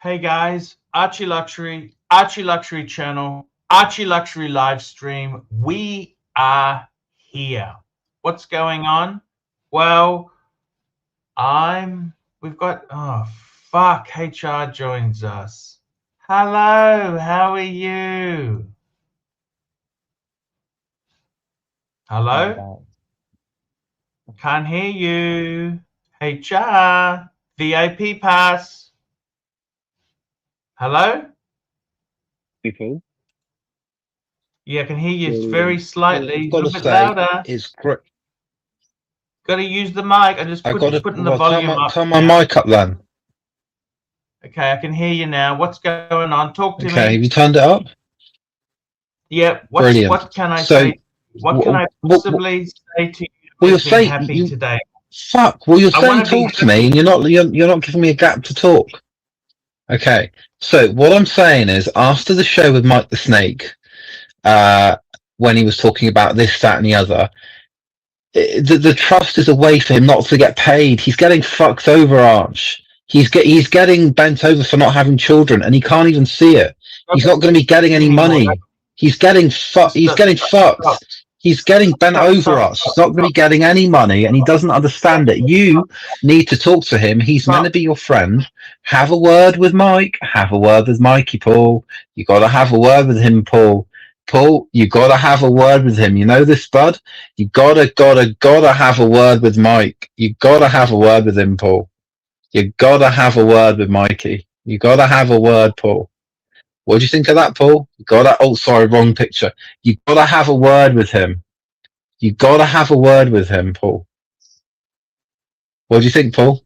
Hey guys, Archie Luxury channel, Archie Luxury live stream. We are here. What's going on? Well, we've got, oh fuck, HR joins us. Hello, how are you? Hello? Can't hear you. HR, VIP pass. Hello? People. Yeah, I can hear you very slightly. I've got a to bit say, louder. it's great. Got to use the mic. I just putting the volume up. Turn my mic up then. Okay, I can hear you now. What's going on? Talk to me. Okay, have you turned it up? Yeah. Brilliant. What can I say? What can I possibly say to you? Well, you're saying saying happy today. Fuck. Well, you're saying talk to me, and you're not giving me a gap to talk. Okay. So what I'm saying is, after the show with Mike the Snake, when he was talking about this, that, and the other, the trust is a way for him not to get paid. He's getting fucked over, Arch. He's getting bent over for not having children, and he can't even see it. He's not going to be getting any money. He's getting fucked. He's getting fucked. He's getting bent over us. He's not going to be getting any money, and he doesn't understand it. You need to talk to him. He's meant to be your friend. Have a word with Mike. Have a word with Mikey, Paul. You got to have a word with him, Paul. Paul, you got to have a word with him. You know this, bud? You gotta have a word with Mike. You got to have a word with him, Paul. You got to have a word with Mikey. You got to have a word, Paul. What do you think of that, Paul? You got to, oh, sorry, wrong picture. You got to have a word with him. You got to have a word with him, Paul. What do you think, Paul?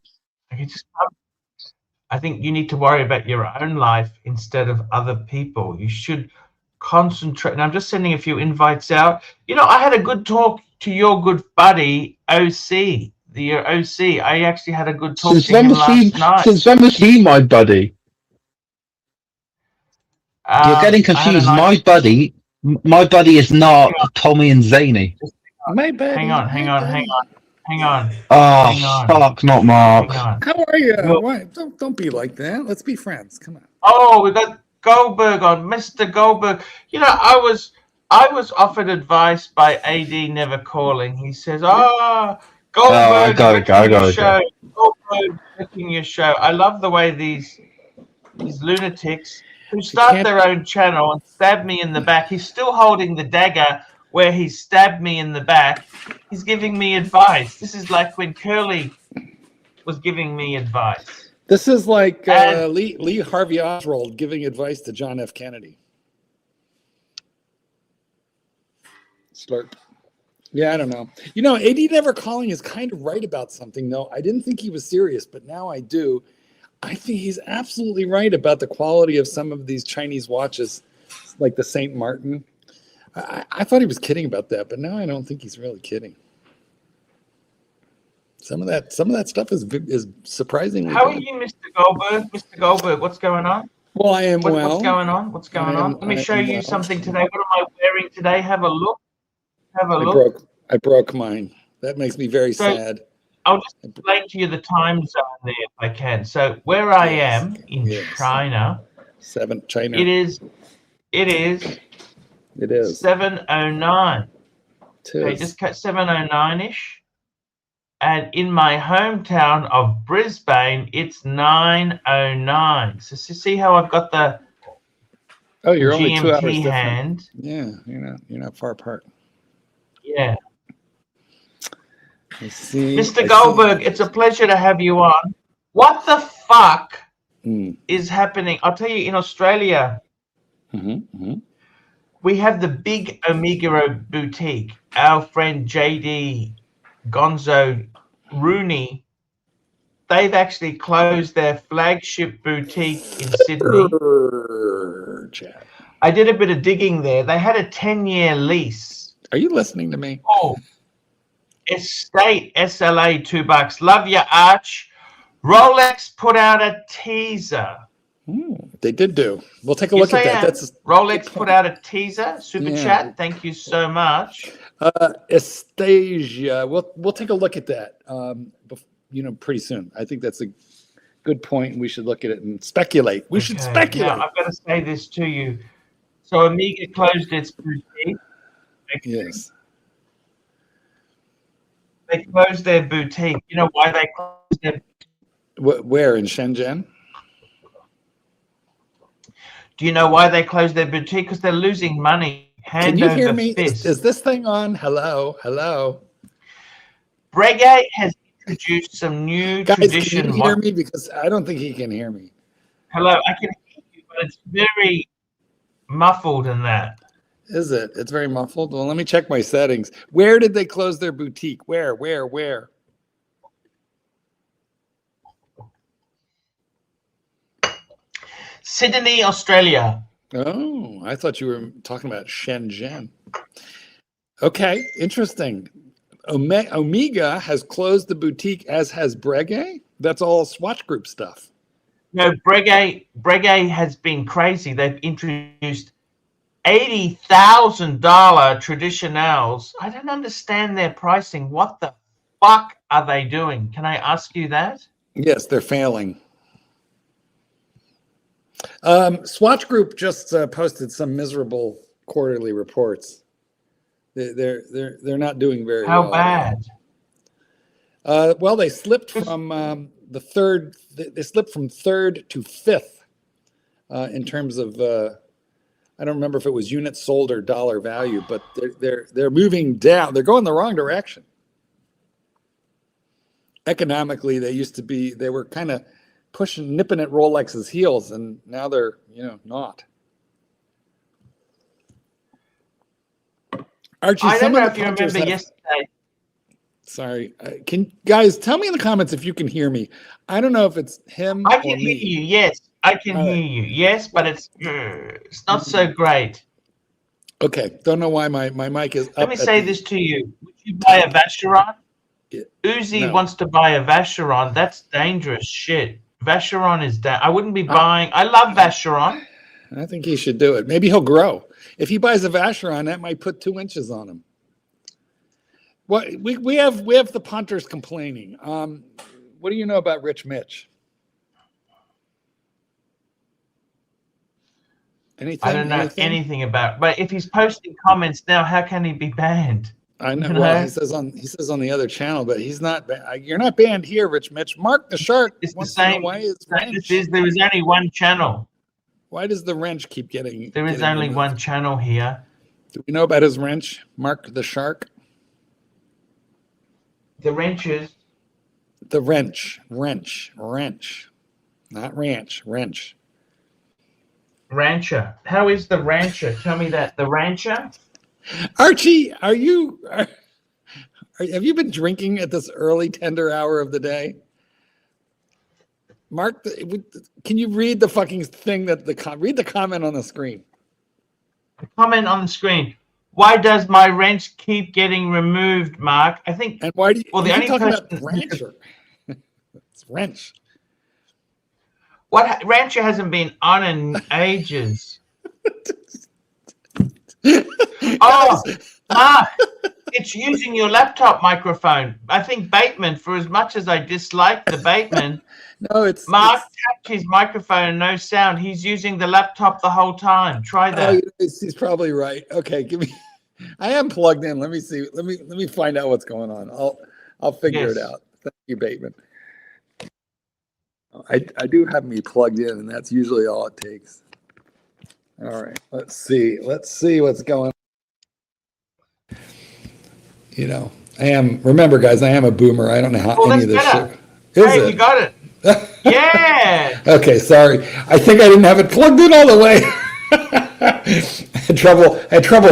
I think you need to worry about your own life instead of other people. You should concentrate. And I'm just sending a few invites out. You know, I had a good talk to your good buddy, OC. Your OC. I actually had a good talk to him last night. Since when was he my buddy? You're getting confused. My buddy is not Tommy and Zany. My buddy. Hang on. Oh, fuck, not Mark. How are you? Why? Don't be like that. Let's be friends. Come on. Oh, we got Goldberg on, Mr. Goldberg. You know, I was offered advice by AD never calling. He says, Goldberg, I got it. Goldberg making your show. I love the way these lunatics who start their own channel and stab me in the back. He's still holding the dagger where he stabbed me in the back. He's giving me advice. This is like when Curly was giving me advice. This is like Lee Harvey Oswald giving advice to John F. Kennedy. Slurp. Yeah, I don't know. You know, AD never calling is kind of right about something, though. I didn't think he was serious, but now I do. I think he's absolutely right about the quality of some of these Chinese watches, like the St. Martin. I thought he was kidding about that, but now I don't think he's really kidding. Some of that stuff is surprisingly. How are you, Mr. Goldberg? Mr. Goldberg, what's going on? Well, I am well. What's going on? What's going on? Let me show you something today. What am I wearing today? Have a look. I broke mine. That makes me very sad. I'll just explain to you the time zone there if I can. So where I am in China, China. It is 7:09. Okay, just cut 7:09-ish. And in my hometown of Brisbane, it's 9:09. So see how I've got the you're only GMT 2 hours hand. Different. Yeah, you're not far apart. Yeah. I see. Mr. Goldberg, it's a pleasure to have you on. What the fuck is happening? I'll tell you, in Australia, we have the big Omega boutique. Our friend JD Gonzo Rooney, they've actually closed their flagship boutique in Sydney. I did a bit of digging there. They had a 10-year lease. Are you listening to me? Oh, estate SLA $2. Love you, Arch. Rolex put out a teaser. They did do. We'll take a look at that. That's Rolex put out a teaser. Super chat. Thank you so much. Estasia. We'll take a look at that. Pretty soon. I think that's good point. We should look at it and speculate. We should speculate. Now, I've got to say this to you. So Omega closed its boutique. Yes. They closed their boutique. You know why they closed their boutique? Where, in Shenzhen? Do you know why they closed their boutique? Because they're losing money. Can you hear me? Is this thing on? Hello? Hello? Breguet has introduced some new tradition. Can you hear me? Because I don't think he can hear me. Hello, I can hear you, but it's very muffled in that. Is it? It's very muffled. Well, let me check my settings. Where did they close their boutique? Where? Sydney, Australia. Oh, I thought you were talking about Shenzhen. Okay, interesting. Omega has closed the boutique, as has Breguet. That's all Swatch Group stuff. No, Breguet has been crazy. They've introduced $80,000 traditionals. I don't understand their pricing. What the fuck are they doing? Can I ask you that? Yes, they're failing. Swatch Group just posted some miserable quarterly reports. They're not doing very well. How bad? Well, they slipped from the third. They slipped from third to fifth in terms of. I don't remember if it was units sold or dollar value, but they're moving down. They're going the wrong direction. Economically, they were kind of nipping at Rolex's heels, and now they're not. Archie, I don't know if you remember yesterday. Sorry, can guys tell me in the comments if you can hear me? I don't know if it's him. I can hear you. Yes, I can hear you. Yes, but it's not so great. Okay, don't know why my mic is up. Let me say this to you. Would you buy a Vacheron? Yeah. Uzi wants to buy a Vacheron. That's dangerous shit. Vacheron is I wouldn't be buying. I love Vacheron. I think he should do it. Maybe he'll grow. If he buys a Vacheron, that might put 2 inches on him. What we have the punters complaining. What do you know about Rich Mitch? Anything? I don't know anything about. But if he's posting comments now, how can he be banned? I know. Well, he says on the other channel, but he's not. You're not banned here, Rich Mitch. Mark the Shark. It's the same. There is only one channel. Why does the wrench keep getting? There is only one channel here. Do we know about his wrench, Mark the Shark? The wrenches. The wrench, not ranch, wrench. Rancher. How is the rancher? Tell me that. The rancher. Archie, have you been drinking at this early tender hour of the day? Mark, can you read the fucking thing read the comment on the screen? The comment on the screen. Why does my wrench keep getting removed, Mark? I think. And why do you? Well, the only talking person. About rancher. It's wrench. What rancher hasn't been on in ages? Oh, Mark, it's using your laptop microphone. I think Bateman, for as much as I dislike the Bateman, Mark tapped his microphone, no sound. He's using the laptop the whole time. Try that. Oh, he's probably right. Okay, give me. I am plugged in. Let me see. Let me find out what's going on. I'll figure it out. Thank you, Bateman. I do have me plugged in, and that's usually all it takes. All right, let's see what's going on. Remember, guys, I am a boomer. I don't know how any of this shit. Hey, you got it. Yeah. Okay, sorry. I think I didn't have it plugged in all the way. had trouble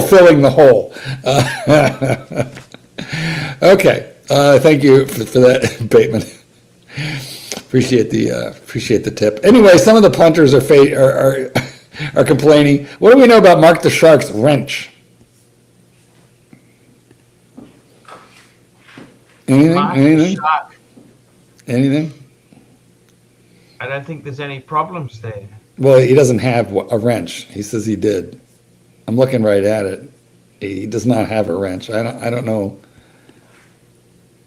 filling the hole. Okay. Thank you for that, Bateman. Appreciate the tip. Anyway, some of the punters are complaining. What do we know about Mark the Shark's wrench? Anything? Anything? I don't think there's any problems there. Well, he doesn't have a wrench. He says he did. I'm looking right at it. He does not have a wrench. I don't know.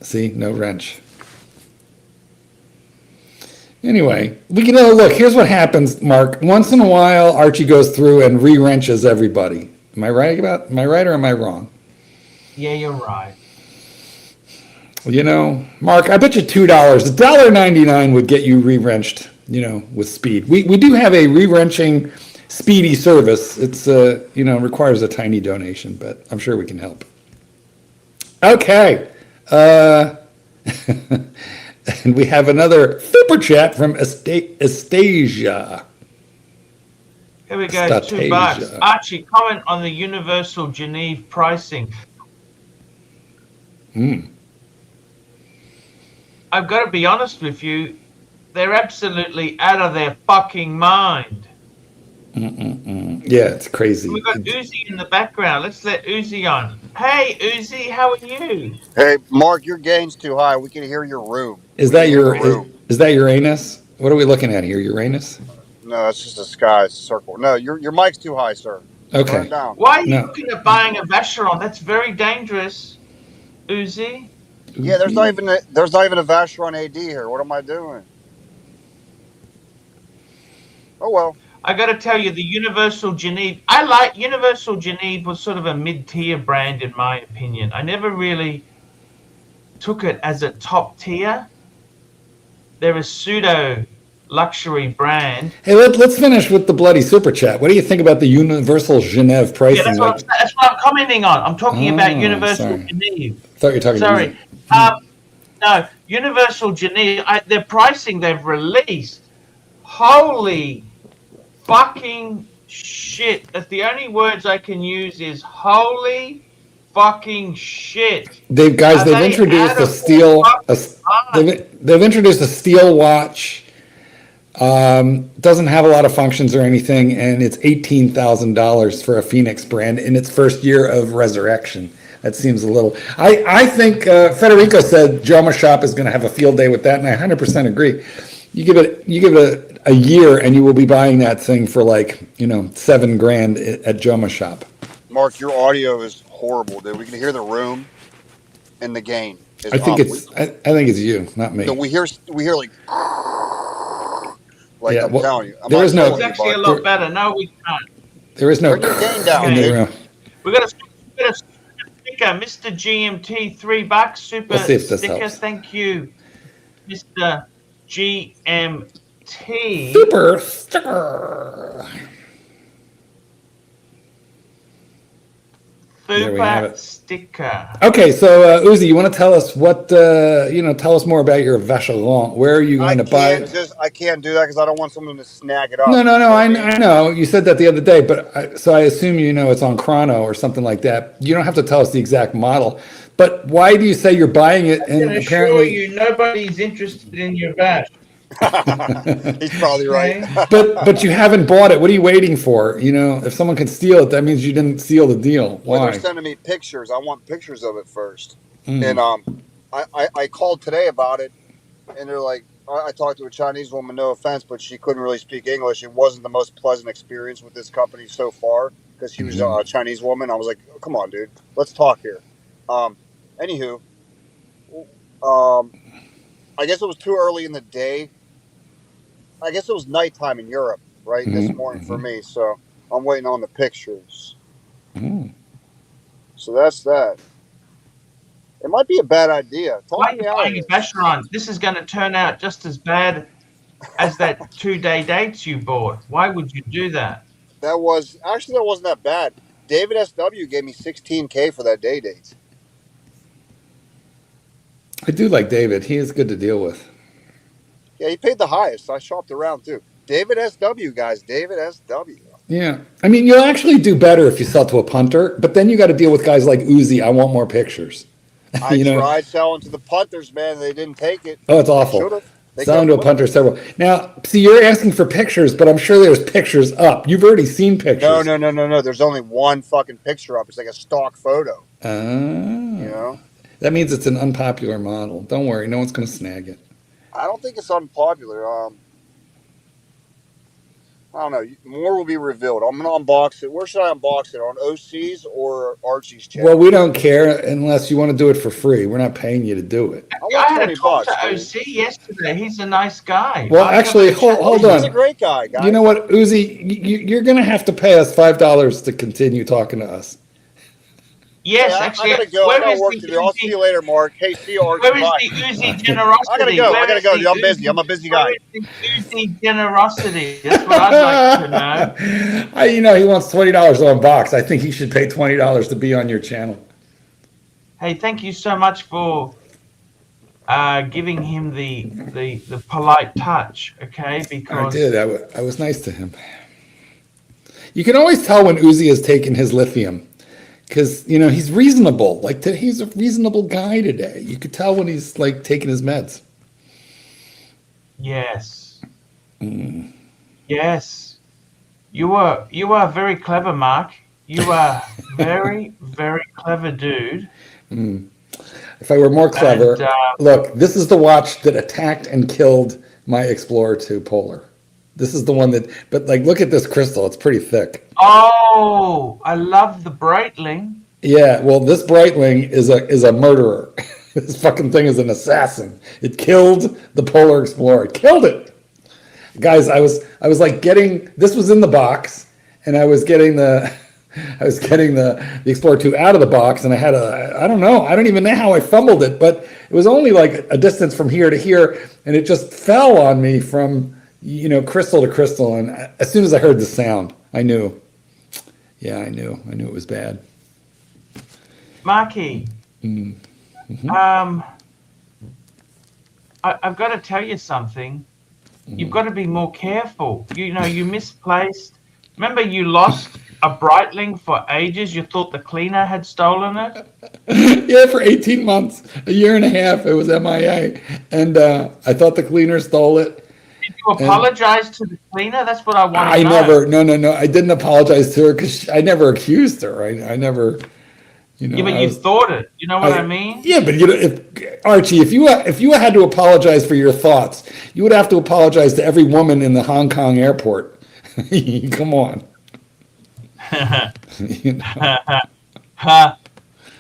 See, no wrench. Anyway, we can look. Here's what happens, Mark. Once in a while, Archie goes through and re-wrenches everybody. Am I right or am I wrong? Yeah, you're right. You know, Mark, I bet you $2, $1.99 would get you re-wrenched, you know, with speed. We do have a re-wrenching speedy service. It's, you know, requires a tiny donation, but I'm sure we can help. Okay. And we have another super chat from Estasia. Here we go, Statasia. $2. Archie, comment on the Universal Geneve pricing. I've got to be honest with you, they're absolutely out of their fucking mind. Yeah, it's crazy. We've got Uzi in the background. Let's let Uzi on. Hey, Uzi, how are you? Hey, Mark, your gain's too high. We can hear your room. Is that Uranus? What are we looking at here? Uranus? No, that's just a sky circle. No, your mic's too high, sir. Okay. Turn it down. Why are you looking at buying a Vacheron? That's very dangerous, Uzi. Yeah, there's not even a Vacheron AD here. What am I doing? Oh well. I got to tell you, the Universal Geneve. I like Universal Geneve was sort of a mid-tier brand in my opinion. I never really took it as a top tier. They're a pseudo luxury brand. Hey, let's finish with the bloody super chat. What do you think about the Universal Geneve pricing? Yeah, that's what I'm commenting on. I'm talking about Universal Geneve. I thought you were talking. Sorry. No, Universal Geneve. Their pricing they've released. Holy fucking shit. That's the only words I can use is holy fucking shit. They've introduced a steel. They've introduced a steel watch. Doesn't have a lot of functions or anything, and it's $18,000 for a Phoenix brand in its first year of resurrection. That seems a little. I think Federico said Joma Shop is going to have a field day with that, and I 100% agree. You give it a year, and you will be buying that thing for like $7,000 at Joma Shop. Mark, your audio is horrible, dude. We can hear the room, and the gain. I think it's you, not me. So we hear like. Yeah, I'm telling you, there is no. It's actually a lot better. No, we can't. There is no. Bring your gain down, in the room. We got a sticker, Mr. GMT, $3 super Let's see if this sticker. helps. Thank you, Mr. GMT. Super sticker. There we have Super it. sticker. Okay, so Uzi, you want to tell us tell us more about your Vacheron. Where are you going to buy it? I can't do that because I don't want someone to snag it up. No. I know. You said that the other day, but so I assume it's on Chrono or something like that. You don't have to tell us the exact model. But why do you say you're buying it? And apparently, nobody's interested in your Vash. He's probably right. but you haven't bought it. What are you waiting for? If someone can steal it, that means you didn't seal the deal. Why? Well, they're sending me pictures. I want pictures of it first. And I called today about it, and they're like, I talked to a Chinese woman, no offense, but she couldn't really speak English. It wasn't the most pleasant experience with this company so far because she was a Chinese woman. I was like, come on, dude, let's talk here. Anywho, I guess it was too early in the day. I guess it was nighttime in Europe, right, this morning for me. So I'm waiting on the pictures. So that's that. It might be a bad idea. Why are you buying a Vacheron? This is going to turn out just as bad as that 2-day dates you bought. Why would you do that? That wasn't that bad. David SW gave me $16K for that day date. I do like David. He is good to deal with. Yeah, he paid the highest. I shopped around too. David SW, guys. David SW. Yeah. I mean, you'll actually do better if you sell to a punter, but then you got to deal with guys like Uzi. I want more pictures. I tried selling to the punters, man. They didn't take it. Oh, it's awful. Selling to a punter several. Now, see, you're asking for pictures, but I'm sure there's pictures up. You've already seen pictures. No. There's only one fucking picture up. It's like a stock photo. That means it's an unpopular model. Don't worry. No one's going to snag it. I don't think it's unpopular. I don't know. More will be revealed. I'm gonna unbox it. Where should I unbox it? On OC's or Archie's channel? Well, we don't care unless you want to do it for free. We're not paying you to do it. I had a talk to OC yesterday. He's a nice guy. Well, actually, hold on. He's a great guy, guys. You know what, Uzi? You're going to have to pay us $5 to continue talking to us. Yes, hey, actually. I gotta go. I got work to do. I'll see you later, Mark. Hey, see you, Archie. Where is the Uzi generosity? I gotta go, dude. I'm busy. I'm a busy guy. Where is the Uzi generosity? That's what I'd like to know. He wants $20 on box. I think he should pay $20 to be on your channel. Hey, thank you so much for giving him the polite touch. Okay, because I did. I was nice to him. You can always tell when Uzi has taken his lithium. Because, he's reasonable. Like, he's a reasonable guy today. You could tell when he's, like, taking his meds. Yes. Yes. You are very clever, Mark. You are very, very clever dude. If I were more clever, look, this is the watch that attacked and killed my Explorer 2 Polar. This is the one but look at this crystal. It's pretty thick. Oh, I love the Breitling. Yeah, well, this Breitling is a murderer. This fucking thing is an assassin. It killed the Polar Explorer. It killed it. Guys, I was like this was in the box, and I was getting the Explorer 2 out of the box, and I had I don't know. I don't even know how I fumbled it, but it was only like a distance from here to here, and it just fell on me from crystal to crystal, and as soon as I heard the sound, I knew. Yeah, I knew it was bad. Marky, I've got to tell you something. You've got to be more careful. You misplaced. Remember, you lost a Breitling for ages. You thought the cleaner had stolen it. Yeah, for 18 months, a year and a half, it was MIA, and I thought the cleaner stole it. Did you apologize to the cleaner? That's what I want to know. No. I didn't apologize to her because I never accused her. I never, Yeah, but you thought it. You know what I mean? Yeah, but Archie, if you had to apologize for your thoughts, you would have to apologize to every woman in the Hong Kong airport. Come on. I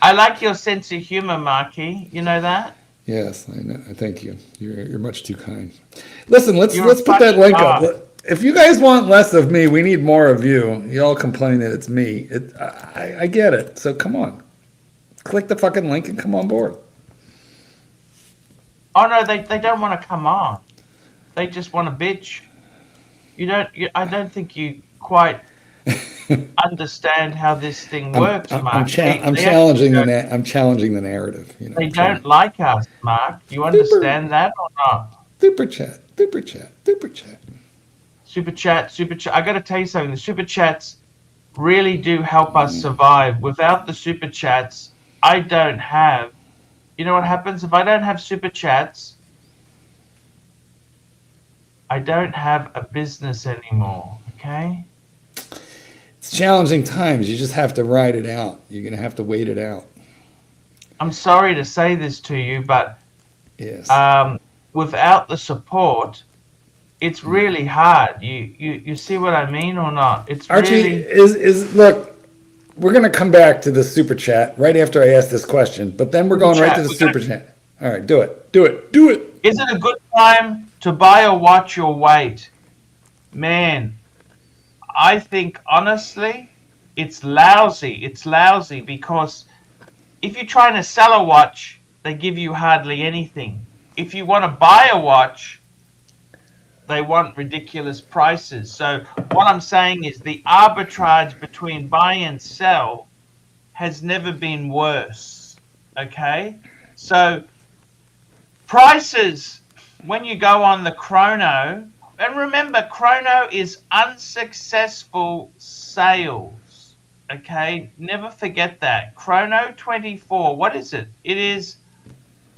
like your sense of humor, Marky. You know that? Yes, I know. Thank you. You're much too kind. Listen, let's put that link up. If you guys want less of me, we need more of you. You all complain that it's me. I get it. So come on, click the fucking link and come on board. Oh no, they don't want to come on. They just want to bitch. I don't think you quite understand how this thing works, Mark. I'm challenging the narrative. They don't like us, Mark. You understand that or not? Super chat. I got to tell you something. The super chats really do help us survive. Without the super chats, I don't have. You know what happens if I don't have super chats? I don't have a business anymore. Okay. It's challenging times. You just have to ride it out. You're going to have to wait it out. I'm sorry to say this to you, but yes. Without the support, it's really hard. You see what I mean or not? It's Archie, really... look, we're going to come back to the super chat right after I ask this question, but then we're going right to the super chat. All right, do it. Is it a good time to buy a watch or wait? Man, I think honestly, it's lousy. It's lousy because if you're trying to sell a watch, they give you hardly anything. If you want to buy a watch, they want ridiculous prices. So what I'm saying is the arbitrage between buy and sell has never been worse. Okay? So prices, when you go on the chrono, and remember, chrono is unsuccessful sales. Okay? Never forget that. Chrono 24, what is it? It is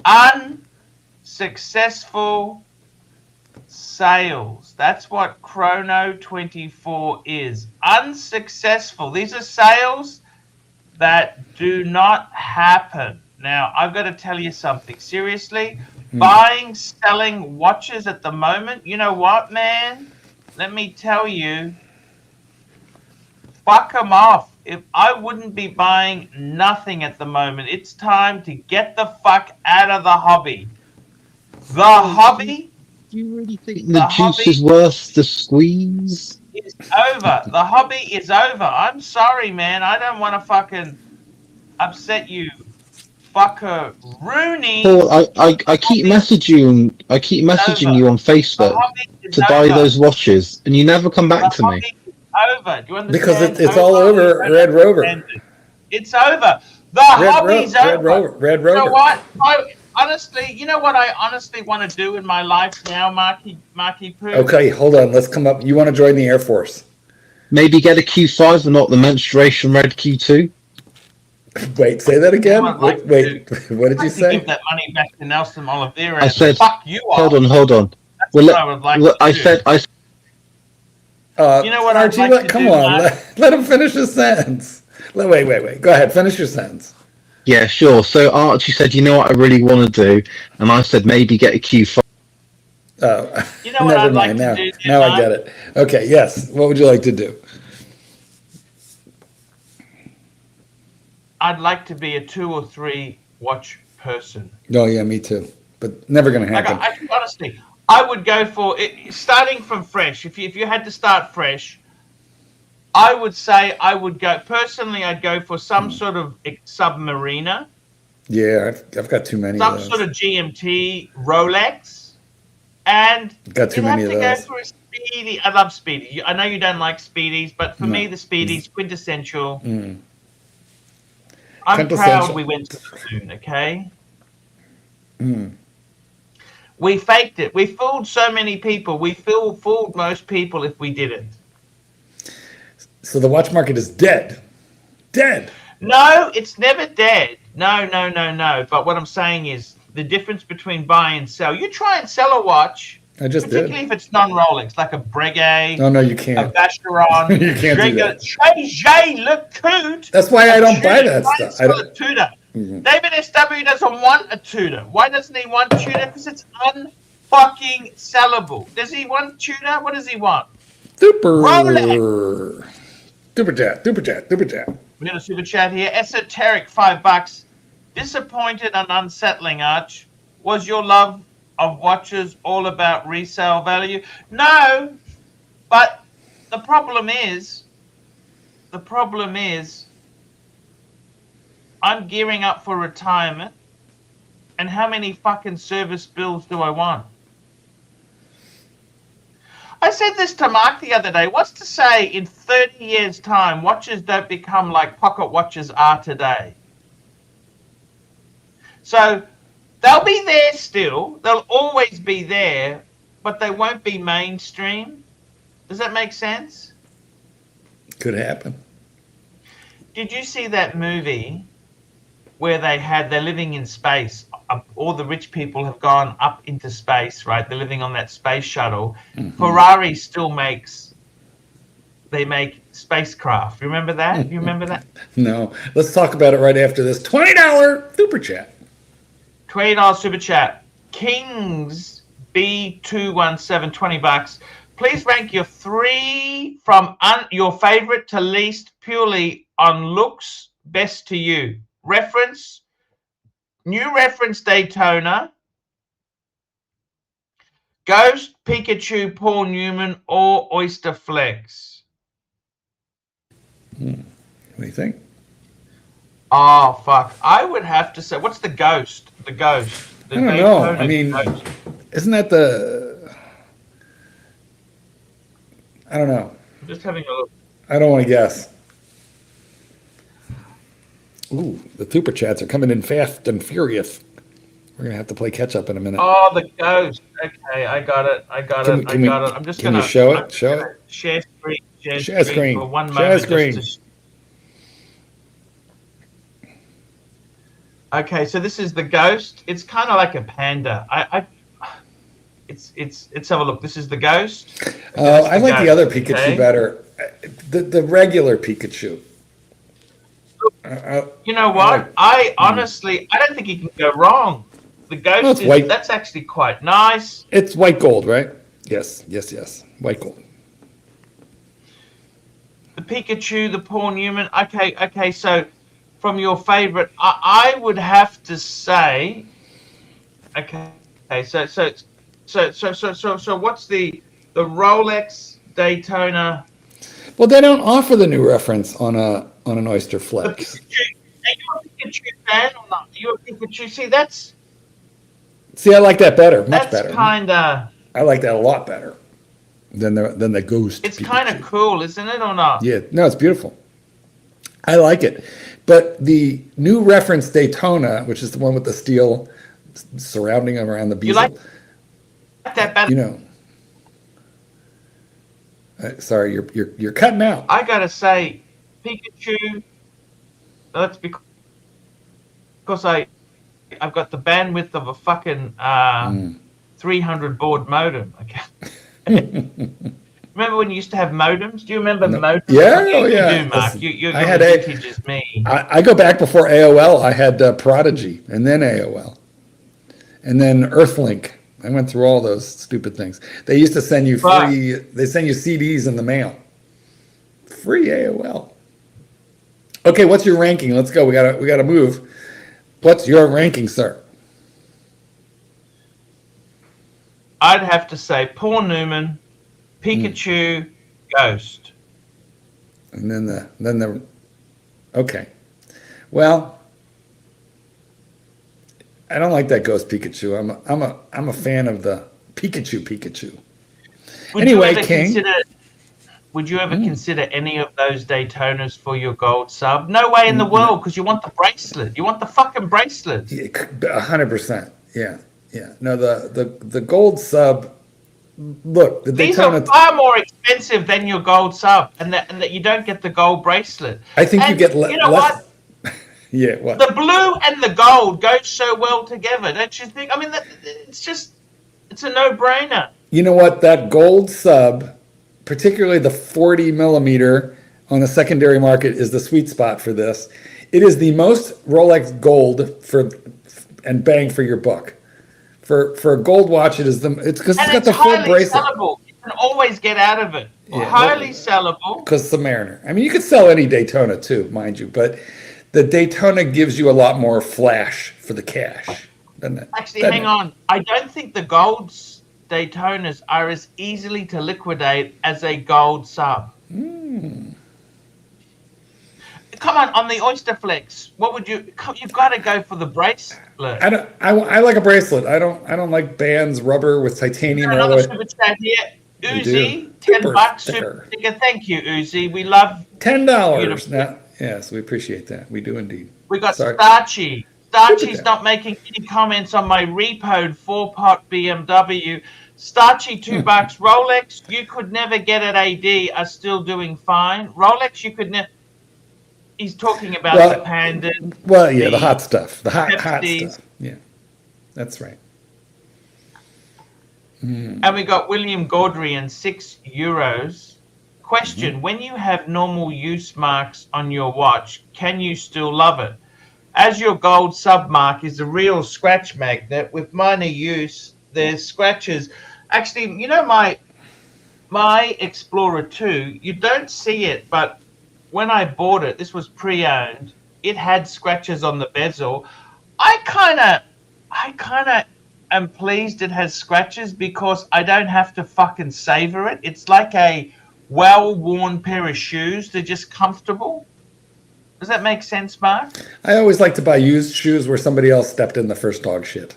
unsuccessful sales. That's what Chrono 24 is. Unsuccessful. These are sales that do not happen. Now, I've got to tell you something. Seriously, buying, selling watches at the moment, you know what, man? let me tell you, fuck them off. If I wouldn't be buying nothing at the moment, it's time to get the fuck out of the hobby. The hobby. Do you really think the juice is worth the squeeze? Is over. The hobby is over. I'm sorry, man. I don't want to fucking upset you, fucker Rooney. Paul, I keep messaging you on Facebook to buy those watches, and you never come back to me. Over. Do you understand? Because it's all over Red Rover. It's over. The hobby's over. Red Rover. You know what? You know what I honestly want to do in my life now, Marky Poo? Okay, hold on. Let's come up. You want to join the Air Force? Maybe get a Q5 and not the menstruation red Q2. Wait, say that again. Wait, what did you say? Give that money back to Nelson Oliveira. I said, fuck you. Hold on. That's what I would like to do. You know what, Archie? Come on, let him finish his sentence. Wait. Go ahead, finish your sentence. Yeah, sure. So Archie said, you know what I really want to do? And I said, maybe get a Q5. Oh, you know what I'd like to do? Now I get it. Okay, yes. What would you like to do? I'd like to be a 2 or 3 watch person. Oh, yeah, me too. But never going to happen. Honestly, I would go for it, starting from fresh. If you had to start fresh, I would say I'd go for some sort of Submariner. Yeah, I've got too many some of those. Sort of GMT Rolex. And got too many of those. Go for a Speedy. I love Speedy. I know you don't like Speedies, but for me, the Speedy's quintessential. I'm proud we went to the moon, okay? We faked it. We fooled so many people. We fooled most people if we didn't. So the watch market is dead. Dead. No, it's never dead. No. But what I'm saying is the difference between buy and sell. You try and sell a watch. I just particularly if it's non-Rolex, like a Breguet. Oh, no, you can't. A Vacheron. You can't do that. J. LeCoultre. That's why I don't buy that stuff. I don't. A Tudor. David S.W. doesn't want a Tudor. Why doesn't he want Tudor? Because it's unfucking sellable. Does he want Tudor? What does he want? Rolex. Super chat. We got a super chat here. Esoteric, $5. Disappointed and unsettling, Arch. Was your love of watches all about resale value? No, but the problem is I'm gearing up for retirement, and how many fucking service bills do I want? I said this to Mark the other day. What's to say in 30 years' time, watches don't become like pocket watches are today? So they'll be there still. They'll always be there, but they won't be mainstream. Does that make sense? Could happen. Did you see that movie where they're living in space? All the rich people have gone up into space, right? They're living on that space shuttle. Ferrari still makes spacecraft. Remember that? You remember that? No. Let's talk about it right after this $20 super chat. $20 super chat. Kings B217, $20. Please rank your 3 from your favorite to least purely on looks, best to you. Reference, new reference Daytona, Ghost, Pikachu, Paul Newman, or Oyster Flex. What do you think? Oh, fuck. I would have to say, what's the Ghost? The Ghost. I don't know. I mean, isn't that the... I don't know. I'm just having a look. I don't want to guess. Ooh, the super chats are coming in fast and furious. We're going to have to play catch up in a minute. Oh, the Ghost. Okay, I got it. I'm just going to... Show it? Show it? Share screen. Share screen. For one Share moment. screen. Okay, so this is the Ghost. It's kind of like a panda. Let's have a look. This is the Ghost. I like the other Pikachu better. The regular Pikachu. You know what? I honestly, I don't think you can go wrong. The Ghost is white. That's actually quite nice. It's white gold, right? Yes. White gold. the Pikachu, the Paul Newman. Okay. So, from your favorite, I would have to say, okay. So, what's the Rolex Daytona? Well, they don't offer the new reference on an Oyster The Flex. Pikachu. Are you a Pikachu fan or not? Are you a Pikachu? See, I like that better, much that's better. kind of. I like that a lot better than the Ghost. It's kind of cool, isn't it, or not? Yeah, no, it's beautiful. I like it, but the new reference Daytona, which is the one with the steel surrounding them around the bezel. You like that better? You know. Sorry, you're cutting out. I gotta say, Pikachu. That's because I've got the bandwidth of a fucking 300 baud modem. Okay. Remember when you used to have modems? Do you remember modems? Yeah, You yeah. do, Mark. You're I had vintage as me. I go back before AOL. I had Prodigy, and then AOL, and then Earthlink. I went through all those stupid things. They used to send you free. They send you CDs in the mail. Free AOL. Okay, what's your ranking? Let's go. We gotta move. What's your ranking, sir? I'd have to say Paul Newman, Pikachu, Ghost. And then the okay. Well, I don't like that Ghost Pikachu. I'm a fan of the Pikachu. Anyway, King. Would you ever consider any of those Daytonas for your gold sub? No way in the world, because you want the bracelet. You want the fucking bracelet. 100%. Yeah. No, the gold sub. Look, the Daytona. These are far more expensive than your gold sub, and that you don't get the gold bracelet. I think you get less. You know what? Yeah. What? The blue and the gold go so well together, don't you think? I mean, it's a no-brainer. You know what? That gold sub, particularly the 40 millimeter on the secondary market, is the sweet spot for this. It is the most Rolex gold and bang for your buck. For a gold watch, it's because it's got the full bracelet. Sellable. You can always get out of it. Yeah, highly sellable. Because it's the Mariner. I mean, you could sell any Daytona too, mind you, but the Daytona gives you a lot more flash for the cash, doesn't it? Actually, hang on. I don't think the gold Daytonas are as easily to liquidate as a gold sub. Come on the Oyster Flex. What would you? You've got to go for the bracelet. I like a bracelet. I don't like bands, rubber with titanium. Another super chat here. Uzi, $10. Super sticker. Thank you, Uzi. We love $10. Now, yes, we appreciate that. We do indeed. We got Starchy. Starchy's not making any comments on my repoed 4-pot BMW. Starchy, $2. Rolex, you could never get at AD, are still doing fine. Rolex, you could never. He's talking about the Panda. Well, yeah, the hot stuff. The hot stuff. Yeah, that's right. And we got William Gaudry and €6. Question, when you have normal use marks on your watch, can you still love it? As your gold sub mark is a real scratch magnet, with minor use, there's scratches. Actually, you know, my Explorer 2, you don't see it, but when I bought it, this was pre-owned, it had scratches on the bezel. I kind of am pleased it has scratches because I don't have to fucking savor it. It's like a well-worn pair of shoes. They're just comfortable. Does that make sense, Mark? I always like to buy used shoes where somebody else stepped in the first dog shit.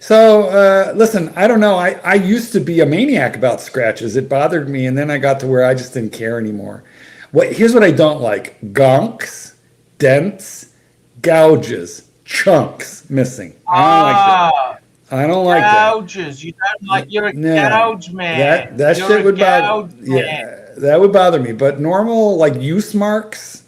So, listen, I don't know. I used to be a maniac about scratches. It bothered me, and then I got to where I just didn't care anymore. Here's what I don't like. Gonks, dents, gouges, chunks missing. I don't like that. Gouges. You don't like, you're a gouge man. That shit would bother me. Yeah, that would bother me. But normal, like, use marks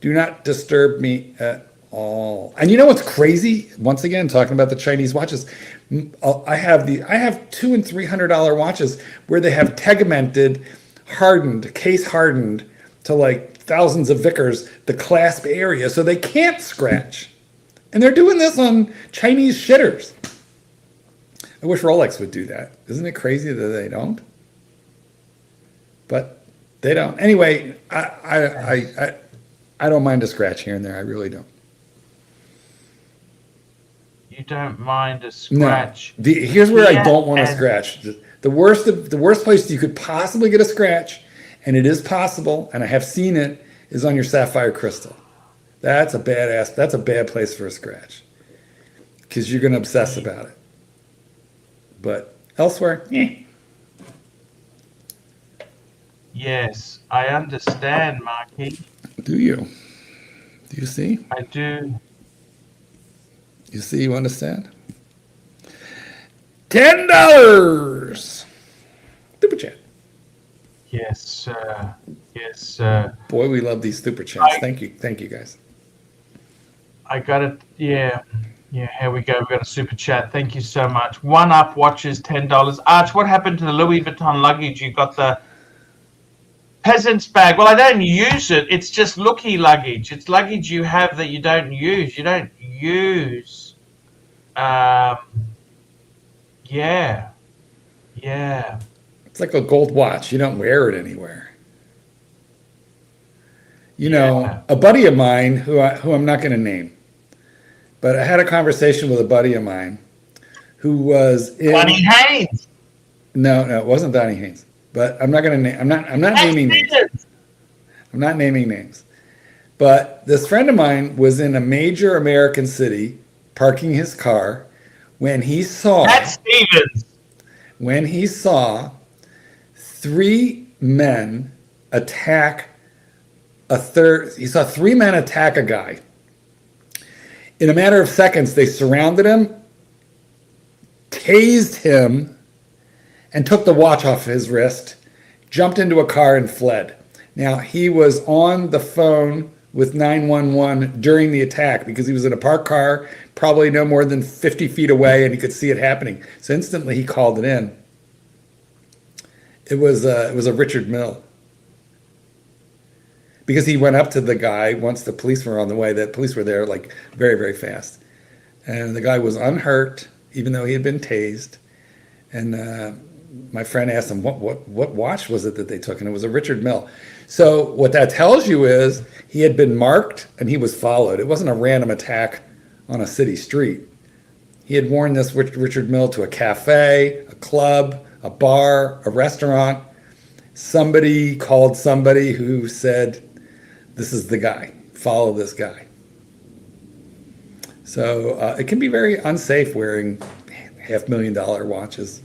do not disturb me at all. And you know what's crazy? Once again, talking about the Chinese watches, I have $200 and $300 watches where they have tegmented, case hardened to like thousands of Vickers, the clasp area, so they can't scratch. And they're doing this on Chinese shitters. I wish Rolex would do that. Isn't it crazy that they don't? But They don't. Anyway, I don't mind a scratch here and there. I really don't. You don't mind a scratch. No. Here's where I don't want to scratch. The worst place you could possibly get a scratch, and it is possible, and I have seen it, is on your sapphire crystal. That's a bad place for a scratch. Because you're going to obsess about it. But elsewhere, Yes, I understand, Marky. Do you? Do you see? I do. You see, you understand? $10! Super chat. Yes, sir. Yes, sir. Boy, we love these super chats. Thank you, guys. I got it. Yeah. Yeah, here we go. We've got a super chat. Thank you so much. One Up watches $10. Arch, what happened to the Louis Vuitton luggage? You got the peasant's bag. Well, I don't use it. It's just looky luggage. It's luggage you have that you don't use. You don't use. Yeah. It's like a gold watch. You don't wear it anywhere. You know, a buddy of mine who I'm not going to name, but I had a conversation with a buddy of mine who was in Donnie Haynes. No, it wasn't Donnie Haynes. But I'm not going to name. I'm not naming names. I'm not naming names. But this friend of mine was in a major American city, parking his car, when he saw. That's Stevens. When he saw 3 men attack a third. He saw 3 men attack a guy. In a matter of seconds, they surrounded him, tased him, and took the watch off his wrist, jumped into a car and fled. Now, he was on the phone with 911 during the attack because he was in a parked car, probably no more than 50 feet away, and he could see it happening. So instantly he called it in. It was a Richard Mill. Because he went up to the guy once the police were on the way. The police were there like very, very fast. And the guy was unhurt, even though he had been tased. And my friend asked him, what watch was it that they took? And it was a Richard Mill. So what that tells you is he had been marked and he was followed. It wasn't a random attack on a city street. He had worn this Richard Mill to a cafe, a club, a bar, a restaurant. Somebody called somebody who said, this is the guy, follow this guy. So it can be very unsafe wearing $500,000 watches.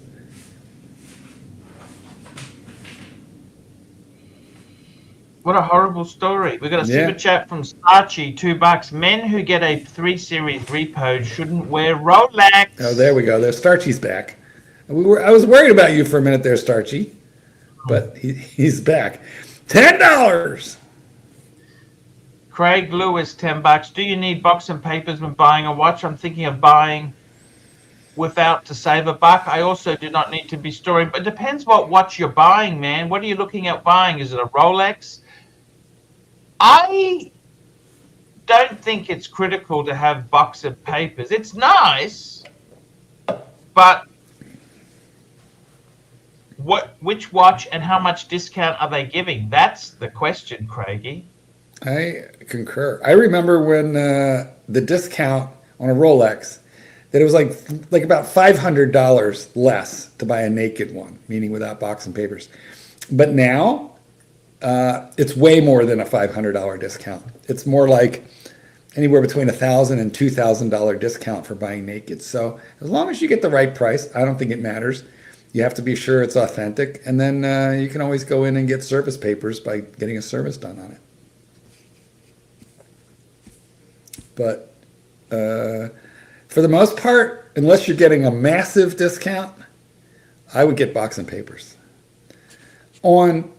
What a horrible story. We got a super chat from Archie, $2. Men who get a 3 Series repo shouldn't wear Rolex. Oh, there we go. There's Starchy's back. I was worried about you for a minute there, Starchy, but he's back. $10. Craig Lewis, $10. Do you need box and papers when buying a watch? I'm thinking of buying without to save a buck. I also do not need to be storing, but it depends what watch you're buying, man. What are you looking at buying? Is it a Rolex? I don't think it's critical to have box of papers. It's nice, but which watch and how much discount are they giving? That's the question, Craigie. I concur. I remember when the discount on a Rolex, that it was like about $500 less to buy a naked one, meaning without box and papers. But now it's way more than a $500 discount. It's more like anywhere between $1,000 and $2,000 discount for buying naked. So as long as you get the right price, I don't think it matters. You have to be sure it's authentic, and then you can always go in and get service papers by getting a service done on it. But for the most part, unless you're getting a massive discount, I would get box and papers on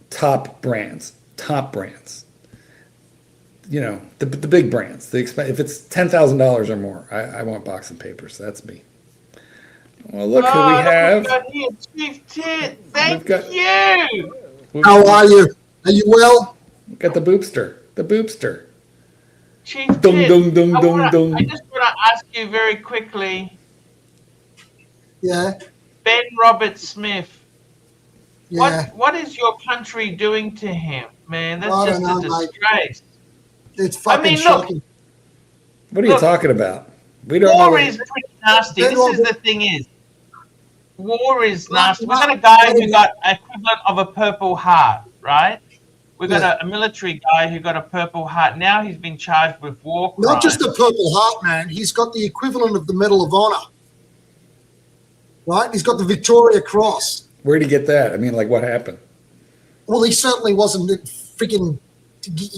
top brands. You know, the big brands. If it's $10,000 or more, I want box and papers. That's me. Well, look who we have. Here, Chief Tit. Thank you. How are you? Are you well? We've got the boopster. The boopster. Chief Dum, Tit, dum, dum, dum, dum. I just want to ask you very quickly. Yeah. Ben Robert Smith. Yeah. What is your country doing to him, man? That's I just don't a know, mate. disgrace. It's fucking mean, look, shocking. What are you Look, talking about? We don't know. War is pretty nasty. Then This what- is the thing is, war is Well, nasty. We've well, got a guy wait a who got equivalent of a Purple Heart, right? We've got Yeah. a military guy who got a Purple Heart. Now he's been charged with war crimes. Not just a Purple Heart, man. He's got the equivalent of the Medal of Honor. Right? He's got the Victoria Cross. Where'd he get that? I mean, like, what happened? Well, he certainly wasn't freaking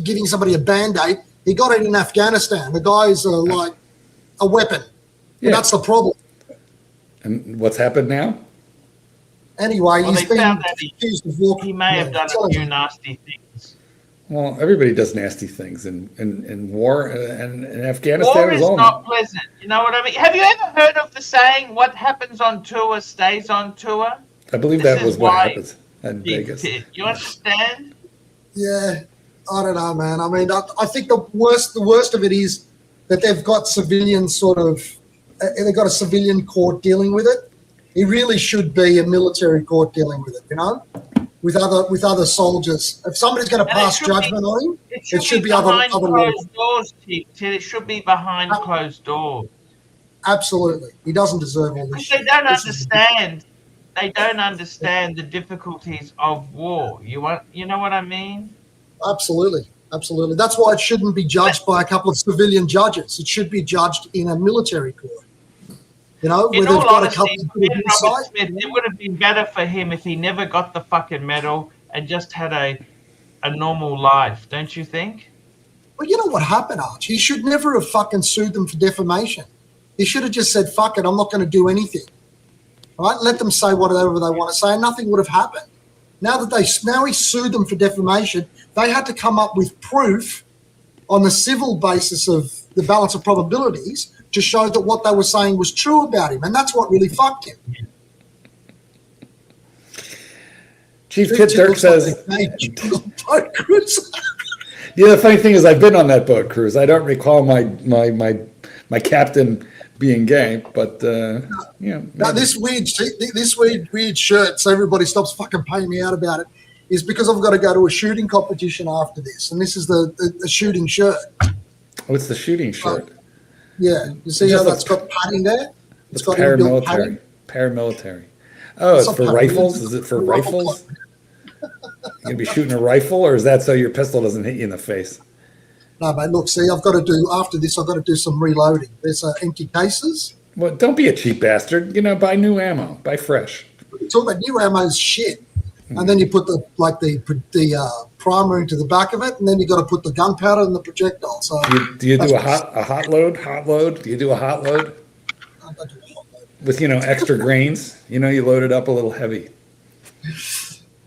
giving somebody a Band-Aid. He got it in Afghanistan. The guy's like a weapon. Yeah. That's the problem. And what's happened now? Anyway, Well, he's they been found that accused of war. he may have done a few nasty things. Well, everybody does nasty things in war, and in Afghanistan War was is all. not pleasant. You know what I mean? Have you ever heard of the saying, what happens on tour stays on tour? I believe This that was is what why- happens in Vegas. You understand? Yeah, I don't know, man. I mean, I think the worst of it is that they've got civilians they've got a civilian court dealing with it. It really should be a military court dealing with it, you know, with other soldiers. If somebody's going to And it pass should judgment on him, It should be other behind laws. closed doors, Chief. It should be behind closed doors. Absolutely. He doesn't deserve all this Because shit. they don't This is- understand. They don't understand the difficulties of war. You know what I mean? Absolutely. Absolutely. That's why it shouldn't be judged by a couple of civilian judges. It should be judged in a military court. You know, In where they've all got a honesty, couple of Ben good Robert insight. Smith, it would have been better for him if he never got the fucking medal and just had a normal life, don't you think? Well, you know what happened, Arch? He should never have fucking sued them for defamation. He should have just said, fuck it, I'm not going to do anything. Right? Let them say whatever they want to say, and nothing would have happened. Now he sued them for defamation, they had to come up with proof on the civil basis of the balance of probabilities to show that what they were saying was true about him, and that's what really fucked him. Chief Tit Dirk says, boat cruise. yeah, the funny thing is I've been on that boat cruise. I don't recall my captain being gay, but yeah. Now this weird shirt, so everybody stops fucking paying me out about it, is because I've got to go to a shooting competition after this, and this is the shooting shirt. What's the shooting shirt? Yeah, you see how that's got padding there? It's got inbuilt paramilitary. padding. Paramilitary. Oh, it's It's for not rifles? padding, Is it for it's rifles? You gonna be shooting a rifle, or is that so your pistol doesn't hit you in the face? No, mate, look, see, I've got to do some reloading. There's empty cases. Well, don't be a cheap bastard. You know, buy new ammo. Buy fresh. Talk about new ammo is shit. And then you put the primer into the back of it, and then you got to put the gunpowder and the projectile. So Do you do a hot load? Hot load? Do you do a hot load? I don't do a hot load. With, extra grains? You load it up a little heavy. You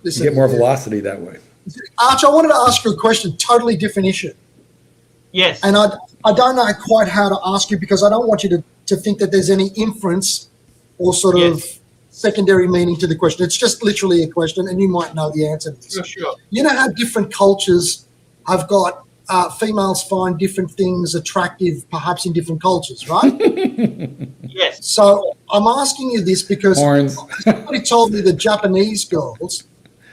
Listen, get more velocity that way. Arch, I wanted to ask you a question, totally different issue. Yes. And I don't know quite how to ask you because I don't want you to think that there's any inference or sort of secondary meaning to the question. It's just literally a question, and you might know the answer to this. Sure. You know how different cultures have got females find different things attractive, perhaps in different cultures, right? Yes. So I'm asking you this because Horns. somebody told me the Japanese girls,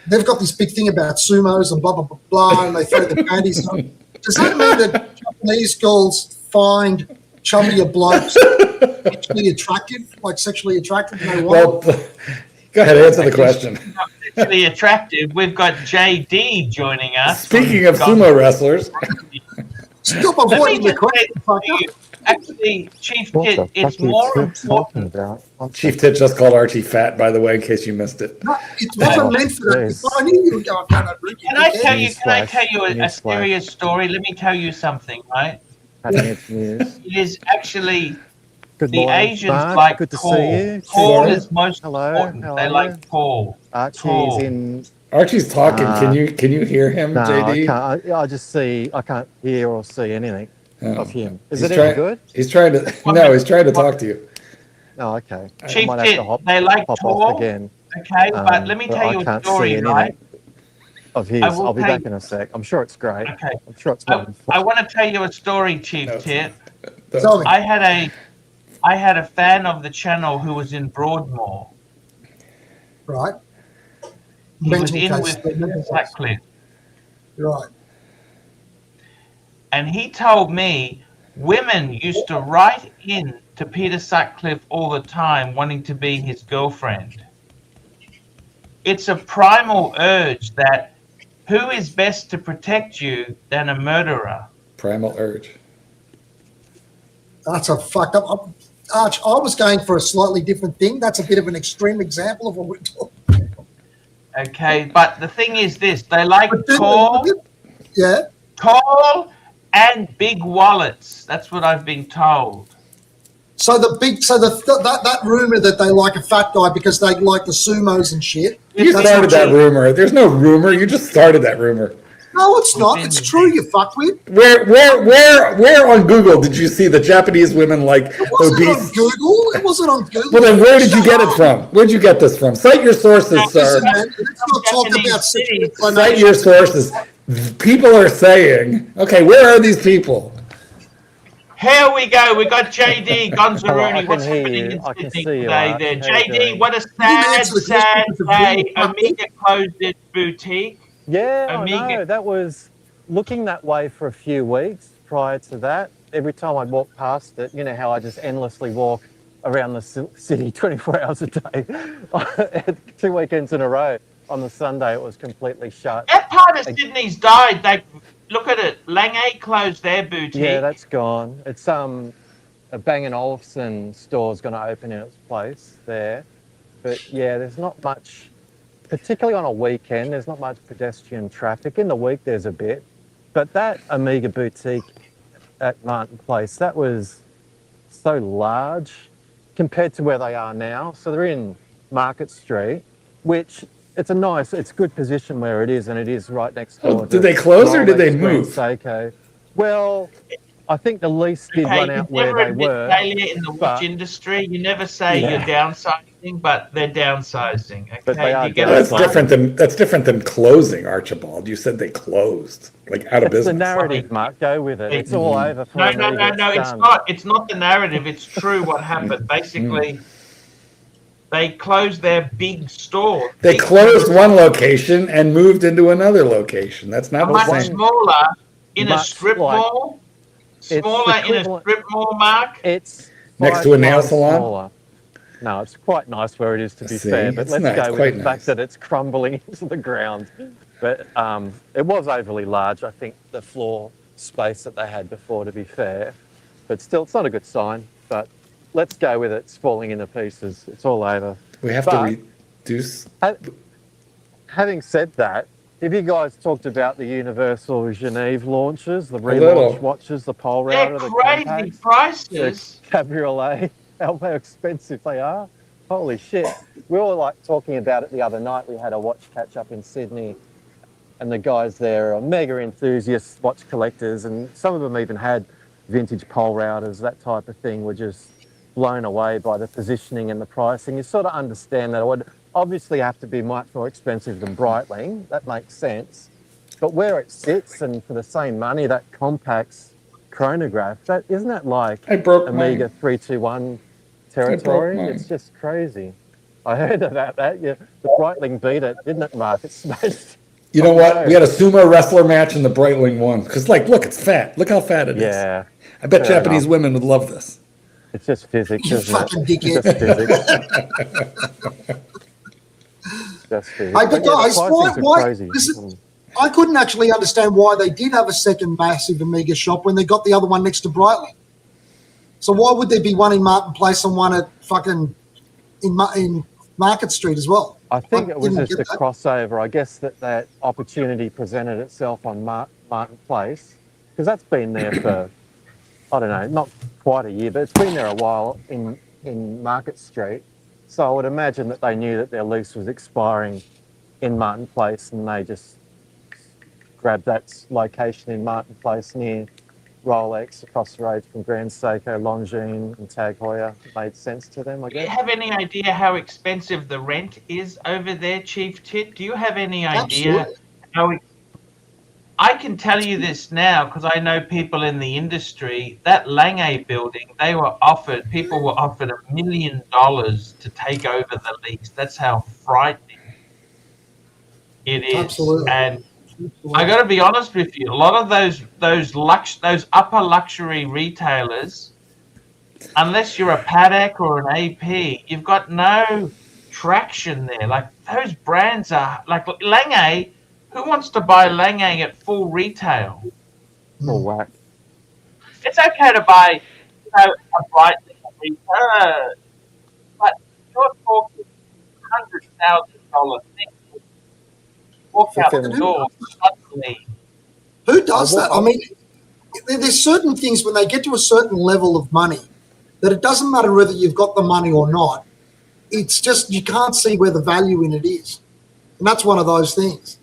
they've got this big thing about sumos and blah, blah, blah, blah, and they throw the panties on. Does that mean that Japanese girls find chubbier blokes sexually attractive? Well, go ahead, answer the question. Not particularly attractive. We've got JD joining us. Speaking of sumo wrestlers, Stop Let me avoiding the just question, say fucker. to you, actually, Chief What Tit, the it's fuck are more you talking important. about? Chief Tit just called Archie fat, by the way, in case you missed it. No, it wasn't meant for that. Yes. I knew you were going down that route. Can I tell you a Newsflash. serious story? Let me tell you something, right? News. It is actually Good the morning, Asians Bart. like Good to tall. see you. Tall Hello. is most Hello. important. How They are like you? tall. Archie's Tall. in. Archie's talking. Can you hear him, No, JD? I can't. I just see. I can't hear or see anything of him. Is He's it trying- any good? He's trying to. No, he's trying to talk to you. Oh, okay. Chief I might Tit, have to they like hop tall. off again. Okay, but let me but tell I you a can't story, see anything right? of his. I will I'll be tell back you- in a sec. I'm sure it's great. Okay. I'm sure it's not. I want to tell you a story, Chief No. Tit. Tell me. I had a fan of the channel who was in Broadmoor, Right. He was Mental in case. with Mental Peter case. Sutcliffe, Right. and he told me women used to write in to Peter Sutcliffe all the time wanting to be his girlfriend. It's a primal urge that who is best to protect you than a murderer? Primal urge. That's a fucked up. Arch, I was going for a slightly different thing. That's a bit of an extreme example of what we're talking. Okay, but the thing is this, they like tall and big wallets. That's what I've been told. So that rumor that they like a fat guy because they like the sumos and shit. You started that rumor. There's no rumor. You just started that rumor. No, it's not. It's true, you fuckwit. Where on Google did you see the Japanese women like It wasn't obese? on Google. It wasn't on Google. Well, then where did you get it from? Where'd you get this from? Cite your sources, sir. Listen, man, let's not talk about sexual Cite your sources. People are saying, okay, where are these people? Here we go. We got JD Hello, Gonzaroni. I can What's hear happening you. in I can Sydney see you, today? Arch. There, How you JD. doing? What a answer the sad question day. with a Omega closed its boutique. Yeah, I Amiga. know. That was looking that way for a few weeks prior to that. Every time I'd walk past it, you know how I just endlessly walk around the city 24 hours a day. 2 weekends in a row. On the Sunday, it was completely shut. That part of Sydney's died. They look at it. Lange closed their boutique. Yeah, that's gone. It's a Bang & Olufsen store's going to open in its place there. But yeah, there's not much, particularly on a weekend, there's not much pedestrian traffic. In the week, there's a bit. But that Omega boutique at Martin Place, that was so large compared to where they are now. So they're in Market Street, which it's good position where it is, and it is right next door. Did they close or did they Rolex, move? Seiko. Well, I think the lease did run out where they were. Failure in the watch industry. You never say you're downsizing, but they're downsizing. Okay? But they are That's different than closing, Archibald. You said they closed, like out of It's business. the narrative, Mark. Go with it. It's all over for No. Omega. It's not. It's not the narrative. It's true. What happened? Basically, they closed their big store. They closed one location and moved into another location. That's not the much same. smaller in a Much strip mall. Smaller in a strip mall, Mark. It's Next to a nail times salon? smaller. No, it's quite nice where it is, to be See, fair. But it's let's nice, go with quite the nice. fact that it's crumbling into the ground. But it was overly large, I think, the floor space that they had before, to be fair. But still, it's not a good sign. But let's go with it. It's falling into pieces. It's all over. We have to reduce. Having said that, have you guys talked about the Universal Geneve launches, the relaunch watches, the pole router, They're the crazy compacts, prices. the cabriolet, how expensive they are? Holy shit. We were like talking about it the other night. We had a watch catch up in Sydney, and the guys there are mega enthusiasts, watch collectors, and some of them even had vintage pole routers, that type of thing. Were just blown away by the positioning and the pricing. You sort of understand that it would obviously have to be much more expensive than Breitling. That makes sense. But where it sits, and for the same money, that compact's chronograph, isn't that like Omega 321 territory? It's just crazy. I heard about that. Yeah, the Breitling beat it, didn't it, Mark? It smashed. You know what? We had a sumo wrestler match and the Breitling won. Because, look, it's fat. Look how fat it is. Yeah. I bet Japanese women would love this. It's just physics, You isn't fucking it? dickhead. Just physics. Just physics. Hey, but yeah, guys, the pricings are crazy. listen, I couldn't actually understand why they did have a second massive Omega shop when they got the other one next to Breitling. So why would there be one in Martin Place and one at fucking in Market Street as well? I think it was didn't just get a that. crossover. I guess that opportunity presented itself on Martin Place, because that's been there for, I don't know, not quite a year, but it's been there a while in Market Street. So I would imagine that they knew that their lease was expiring in Martin Place, and they just grabbed that location in Martin Place near Rolex, across the road from Grand Seiko, Longines and Tag Heuer. It made sense to them, I Do you guess. have any idea how expensive the rent is over there, Chief Tit? Do you have any idea how? I can tell you this now because I know people in the industry. That Lange building, people were offered $1 million to take over the lease. That's how frightening. It is. Absolutely. And I got to be honest with you. A lot of those upper luxury retailers, unless you're a Paddock or an AP, you've got no traction there. Like those brands are like Lange. Who wants to buy Lange at full retail? Or whack. It's okay to buy, a bright retail, but you're talking $100,000 things. Walk out the door suddenly. Who does that? I mean, there's certain things when they get to a certain level of money that it doesn't matter whether you've got the money or not. It's just you can't see where the value in it is, and that's one of those things.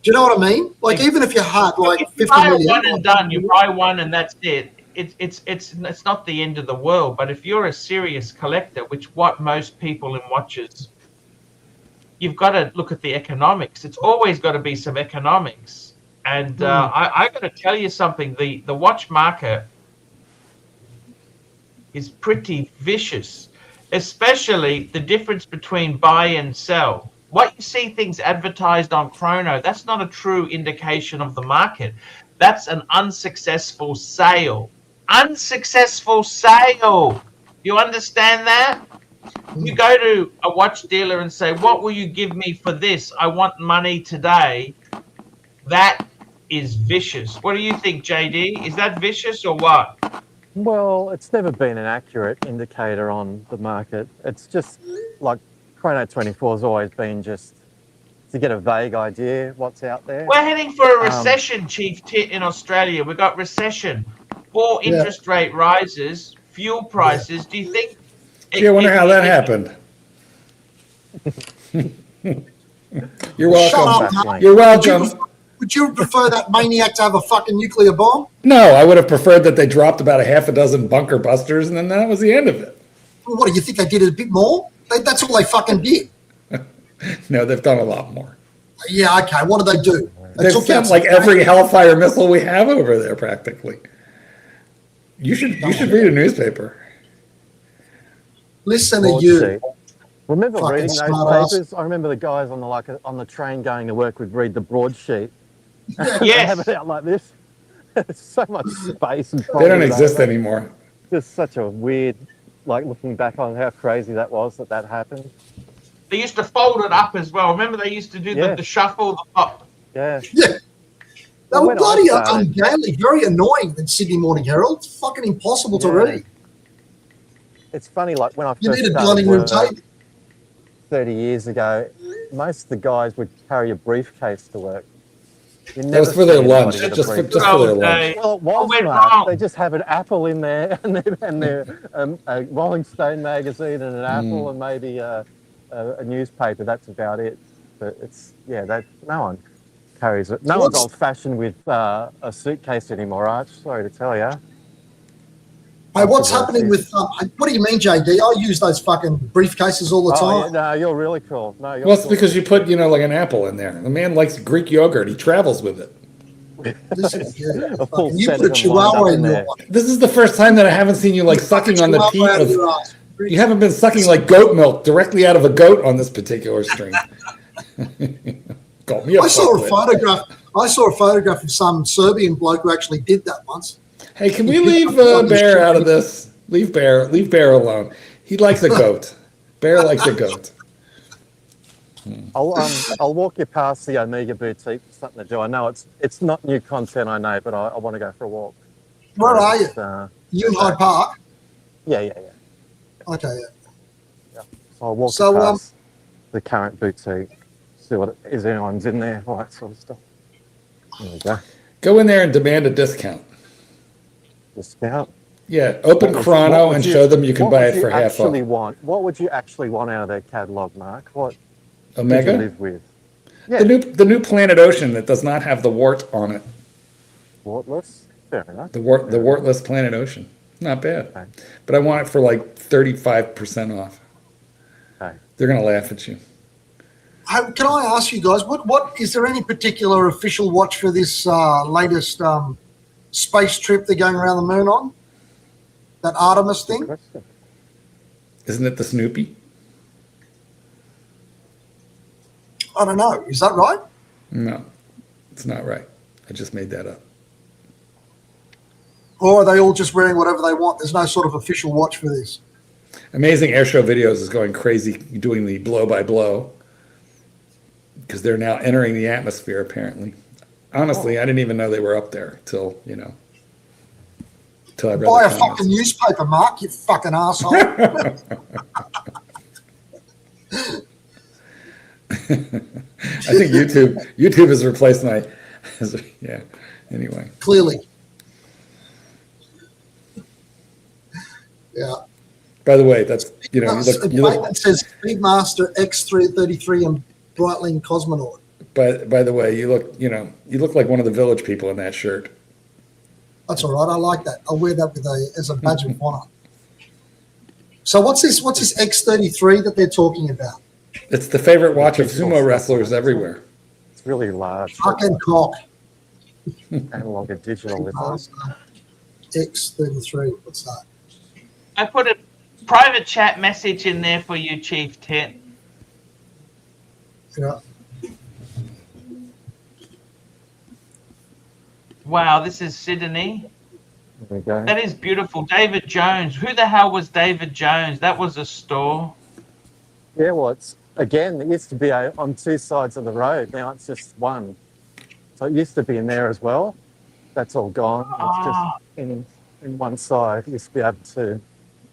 Do you know what I mean? Like even if you had like If you 50 buy million, one and done, you buy one and that's it. It's not the end of the world. But if you're a serious collector, which what most people in watches, you've got to look at the economics. It's always got to be some economics. And I got to tell you something. The watch market is pretty vicious, especially the difference between buy and sell. What you see things advertised on Chrono, that's not a true indication of the market. That's an unsuccessful sale. Unsuccessful sale. You understand that? You go to a watch dealer and say, what will you give me for this? I want money today. That is vicious. What do you think, JD? Is that vicious or what? Well, it's never been an accurate indicator on the market. It's just like Chrono 24 has always been just to get a vague idea what's out there. We're heading for a recession, Chief Tit, in Australia. We've got recession, 4 interest rate rises, fuel prices. Do you think? I wonder how that happened. You're welcome. Shut up, You're welcome. Would you prefer that maniac to have a fucking nuclear bomb? No, I would have preferred that they dropped about a half a dozen bunker busters, and then that was the end of it. Well, what do you think they did it a bit more? That's all they fucking did. No, they've done a lot more. Yeah, okay. What did they do? They've sent like every Hellfire missile we have over there, practically. You should read a newspaper. Listen to you. Remember Fucking reading those smart papers? I remember the guys on the train going to work would read the broadsheet. Yeah. They have it out like this. It's so much space and They don't exist anymore. Just such a weird, like looking back on how crazy that was that happened. They used to fold it up as well. Remember they used to do the shuffle, the pop. Yeah. Yeah. They were bloody ungainly, very annoying in Sydney Morning Herald. It's fucking impossible to read. It's funny, like when I You first need a started dining room work table. 30 years ago, most of the guys would carry a briefcase to work. That was for their lunch, just for their lunch. Well, it was, Mark. They just have an apple in there and a Rolling Stone magazine and an apple and maybe a newspaper. That's about it. But it's, no one carries it. No one's old-fashioned with a suitcase anymore, Arch. Sorry to tell you. Hey, what's happening with, what do you mean, JD? I use those fucking briefcases all the time. Yeah, no, you're really cool. No, well, it's because you put, like an apple in there. The man likes Greek yogurt. He travels with it. Listen, you put a chihuahua in your one. This is the first time that I haven't seen you like sucking on the teat of... You haven't been sucking like goat milk directly out of a goat on this particular stream. I saw a photograph of some Serbian bloke who actually did that once. Hey, can we leave Bear out of this? Leave Bear alone. He likes a goat. Bear likes a goat. I'll walk you past the Omega boutique for something to do. I know it's not new content, I know, but I want to go for a walk. Where are you? You in Hyde Park? Yeah. Okay, yeah. So I'll walk you past the current boutique, see what is anyone's in there, all that sort of stuff. There we go. Go in there and demand a discount. Discount? Yeah, open Chrono and show them you can buy it for half off. What would you actually want out of their catalog, Mark? What Omega? would you live with? Yeah. The new Planet Ocean that does not have the wart on it. Wartless? Fair enough. The wartless Planet Ocean. Not bad. Okay. But I want it for like 35% off. Okay. They're going to laugh at you. Can I ask you guys, what is there any particular official watch for this latest space trip they're going around the moon on? That Artemis thing? Isn't it the Snoopy? I don't know. Is that right? No, it's not right. I just made that up. Or are they all just wearing whatever they want? There's no sort of official watch for this. Amazing Airshow Videos is going crazy doing the blow by blow because they're now entering the atmosphere, apparently. Honestly, I didn't even know they were up there till, you know, till I read Buy the a comments. fucking newspaper, Mark, you fucking asshole. I think YouTube has replaced my, yeah, anyway. Clearly. Yeah. By the way, that's, you know, you look, It says Speedmaster X333 and Breitling Cosmonaut. by the way, you look like one of the Village people in that shirt. That's all right. I like that. I'll wear that as a badge of honor. So what's this X33 that they're talking about? It's the favorite watch of sumo wrestlers everywhere. It's really large. Fucking cock. Analog and digital. X33. What's that? I put a private chat message in there for you, Chief Tit. Yeah. Wow, this is Sydney. There we go. That is beautiful. David Jones. Who the hell was David Jones? That was a store. Yeah, well, it used to be on two sides of the road. Now it's just one. So it used to be in there as well. That's all gone. It's just in one side. It used to be able to.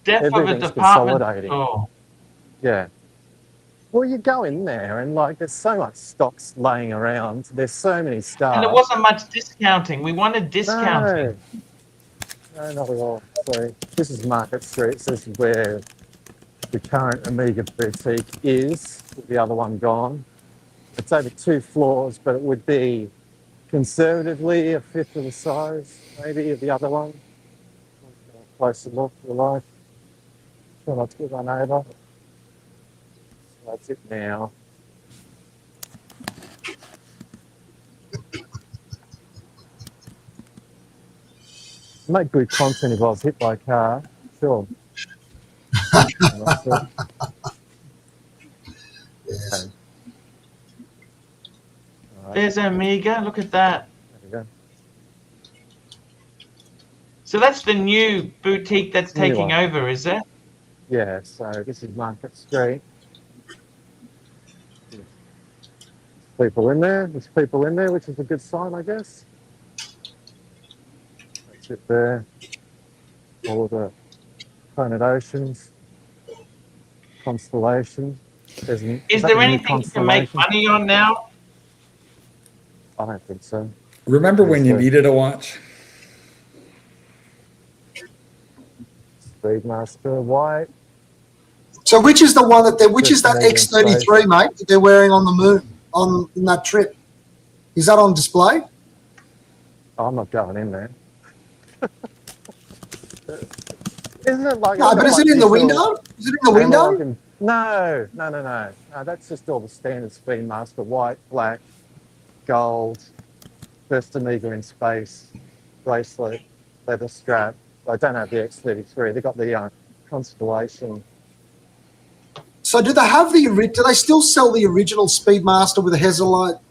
Death of a Everything's department consolidating. store. Yeah. Well, you go in there and like there's so much stocks laying around. There's so many stars. And there wasn't much discounting. We wanted discounting. No, not at all. So this is Market Street. So this is where the current Omega boutique is. With the other one gone. It's over 2 floors, but it would be conservatively a fifth of the size, maybe, of the other one. Closer look for life. Try not to get run over. So that's it now. Make good content if I was hit by a car, sure. Yes. There's Omega. Look at that. There we go. So that's the new boutique that's New taking one. over, is it? Yeah, so this is Market Street. People in there. There's people in there, which is a good sign, I guess. That's it there. All of the planet oceans, constellation. Is there anything you can make money on now? I don't think so. Remember when you needed a watch? Speedmaster White. So which is the one which is that X33, mate, that they're wearing on the moon in that trip? Is that on display? I'm not going in there. Isn't it like? No, but is it in the window? Is it in the window? No. That's just all the standard Speedmaster: white, black, gold, first Omega in space, bracelet, leather strap. I don't have the X33. They got the Constellation. So do they have do they still sell the original Speedmaster with the Hazelite?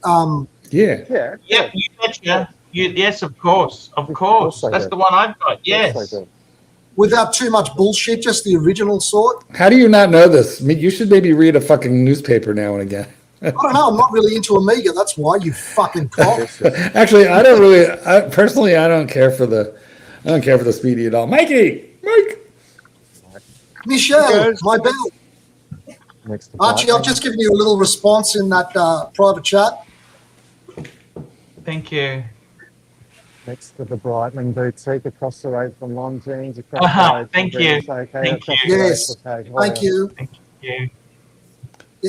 Yeah. Yeah. Yeah, you betcha. Yes, of course. Of course. That's the one I've got. Yes. Without too much bullshit, just the original sort? How do you not know this? I mean, you should maybe read a fucking newspaper now and again. I don't know. I'm not really into Omega. That's why, you fucking cock. Actually, I don't really. Personally, I don't care for the Speedy at all. Mike. Michelle, my bell. Archie, I've just given you a little response in that private chat. Thank you. Next to the Breitling boutique across the road from Longines. Across the road thank you. Thank you. Yes. Thank you. Thank you. Yes, thank you.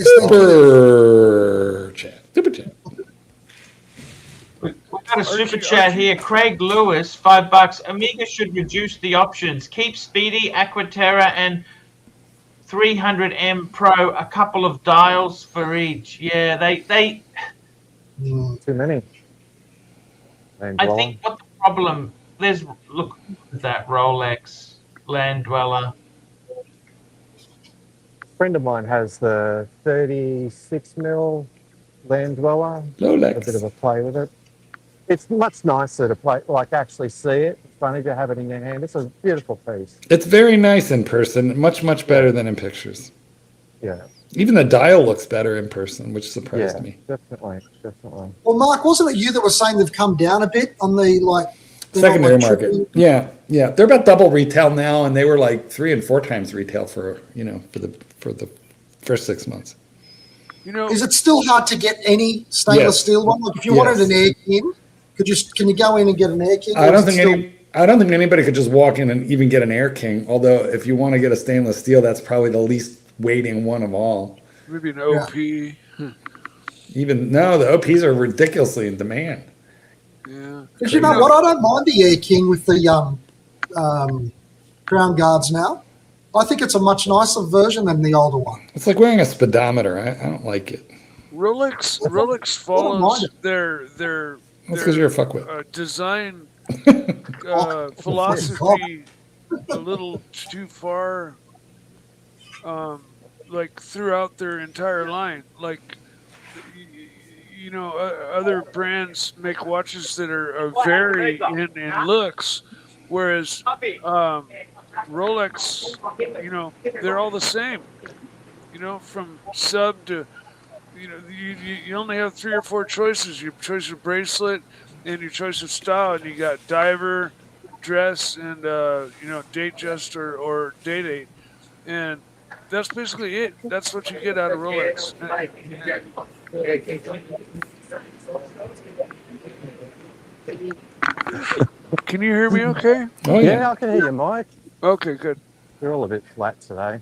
Super chat. We've got a super chat here. Craig Lewis, $5. Omega should reduce the options. Keep Speedy, Aquaterra, and 300M Pro, a couple of dials for each. Yeah, they Too many. I think what the problem, look at that Rolex Land Dweller. A friend of mine has the 36 mil land dweller. Rolex. A bit of a play with it. It's much nicer to play, like actually see it in front of you, have it in your hand. It's a beautiful piece. It's very nice in person, much better than in pictures. Yeah. Even the dial looks better in person, which surprised me. Definitely. Well, Mark, wasn't it you that was saying they've come down a bit on the Secondary market? Yeah. They're about double retail now, and they were like 3 and 4 times retail for the first 6 months. Is it still hard to get any stainless steel one? Like if you wanted an Air King, can you go in and get an Air King? I don't think anybody could just walk in and even get an Air King. Although if you want to get a stainless steel, that's probably the least weighting one of all. Maybe an OP. The OPs are ridiculously in demand. Yeah. Because you know what? I don't mind the Air King with the crown guards now. I think it's a much nicer version than the older one. It's like wearing a speedometer. I don't like it. Rolex follows their That's because you're a fuckwit. Design philosophy a little too far, like throughout their entire line. Like, other brands make watches that are vary in looks, whereas Rolex, they're all the same. From sub to, you only have 3 or 4 choices. Your choice of bracelet and your choice of style, and you got diver, dress, and date just or day date, and that's basically it. That's what you get out of Rolex. Can you hear me okay? Oh, yeah, I can hear you, Mike. Okay, good. They're all a bit flat today.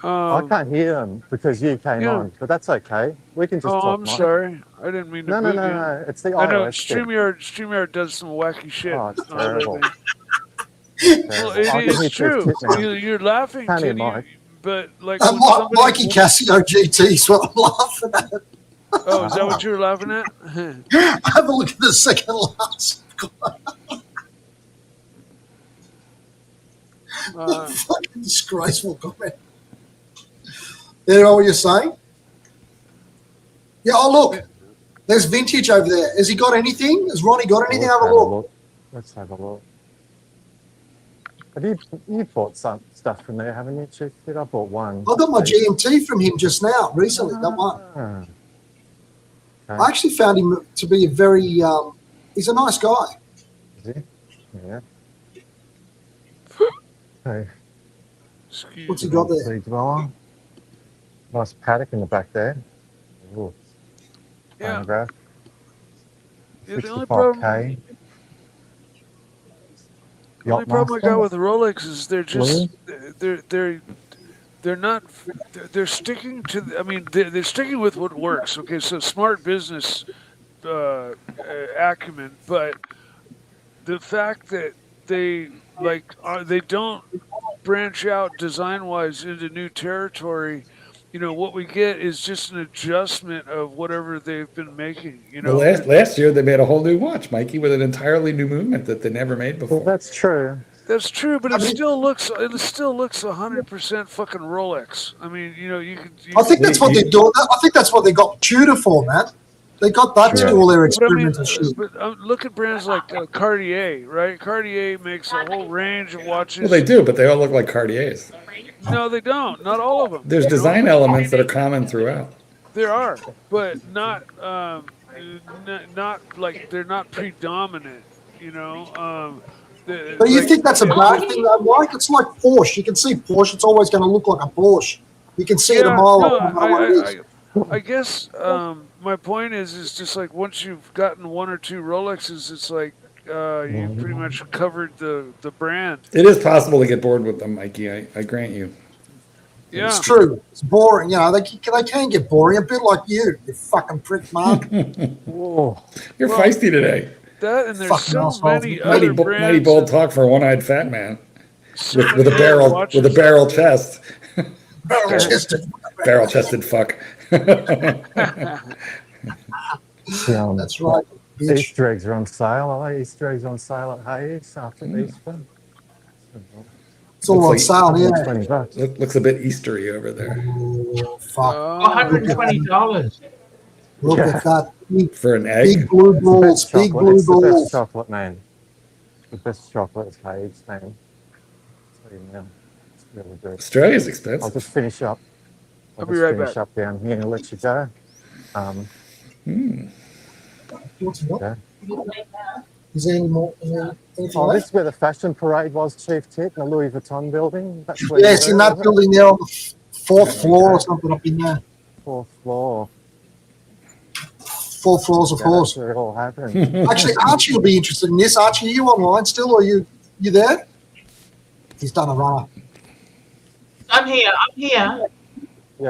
I can't hear them because you came on, but that's okay. We can just talk, I'm Mike. sorry. I didn't mean to. No. It's the I know iOS StreamYard does some wacky shit. Oh, it's terrible. Well, it's true. You're laughing, Can't hear Teddy, Mike. but like Mikey Casio GT is what I'm laughing at. Oh, is that what you're laughing at? Have a look at the second last. Fucking disgraceful comment. You know what you're saying? Yeah, look. There's vintage over there. Has he got anything? Has Ronnie got anything? Have a look. Let's have a look. Have you bought some stuff from there, haven't you, Chief? I bought one. I got my GMT from him just now, recently. That one. Okay. I actually found him to be a very, he's a nice guy. Is he? Yeah. Okay. What's he got there? Nice paddock in the back there. Ooh. Yeah. Phonograph. Yeah, the only problem I got with the Rolex is they're just they're sticking to. They're sticking with what works. Okay, so smart business acumen, but the fact that they don't branch out design-wise into new territory. What we get is just an adjustment of whatever they've been making. Well, last year they made a whole new watch, Mikey, with an entirely new movement that they never made before. Well, that's true. That's true, but it still looks 100% fucking Rolex. I mean, you could. I think that's what they're doing. I think that's what they got Tudor for, man. They got that to do all their experimental shit. But look at brands like Cartier, right? Cartier makes a whole range of watches. Well, they do, but they all look like Cartiers. No, they don't. Not all of them. There's design elements that are common throughout. There are, but not like they're not predominant. But you think that's a bad thing, though, Mike? It's like Porsche. You can see Porsche. It's always going to look like a Porsche. You can see it a mile off. I guess my point is just like once you've gotten 1 or 2 Rolexes, it's like you pretty much covered the brand. It is possible to get bored with them, Mikey. I grant you. Yeah, it's true. It's boring. They can get boring. A bit like you fucking prick, Mark. Whoa, you're feisty today. That and there's so many other brands. Mighty bold talk for a one-eyed fat man with a barrel chest. Barrel chested fuck. That's right. Easter eggs are on sale. Easter eggs on sale at Hayes after Easter. It's all on sale, yeah. $20. Looks a bit Eastery over there. Oh, fuck. $120. Look at that. For an egg? Big blue balls. Big blue It's the best balls. chocolate, man. The best chocolate is Hague's, man. I'll tell you now. It's really good. Australia's I'll expensive. just finish up. I'll be right finish back. up down here and let you go. What's what? Yeah. Is there any more? Anything Oh, left? this is where the fashion parade was, Chief Tit, in the Louis Vuitton building. That's where Yes, you in were, that wasn't it? building there on the fourth floor or something up in there. Fourth floor. 4 floors, of Yeah, course. that's where it all happened. Actually, Archie will be interested in this. Archie, are you online still, or you there? He's done a runner. I'm here. Yeah.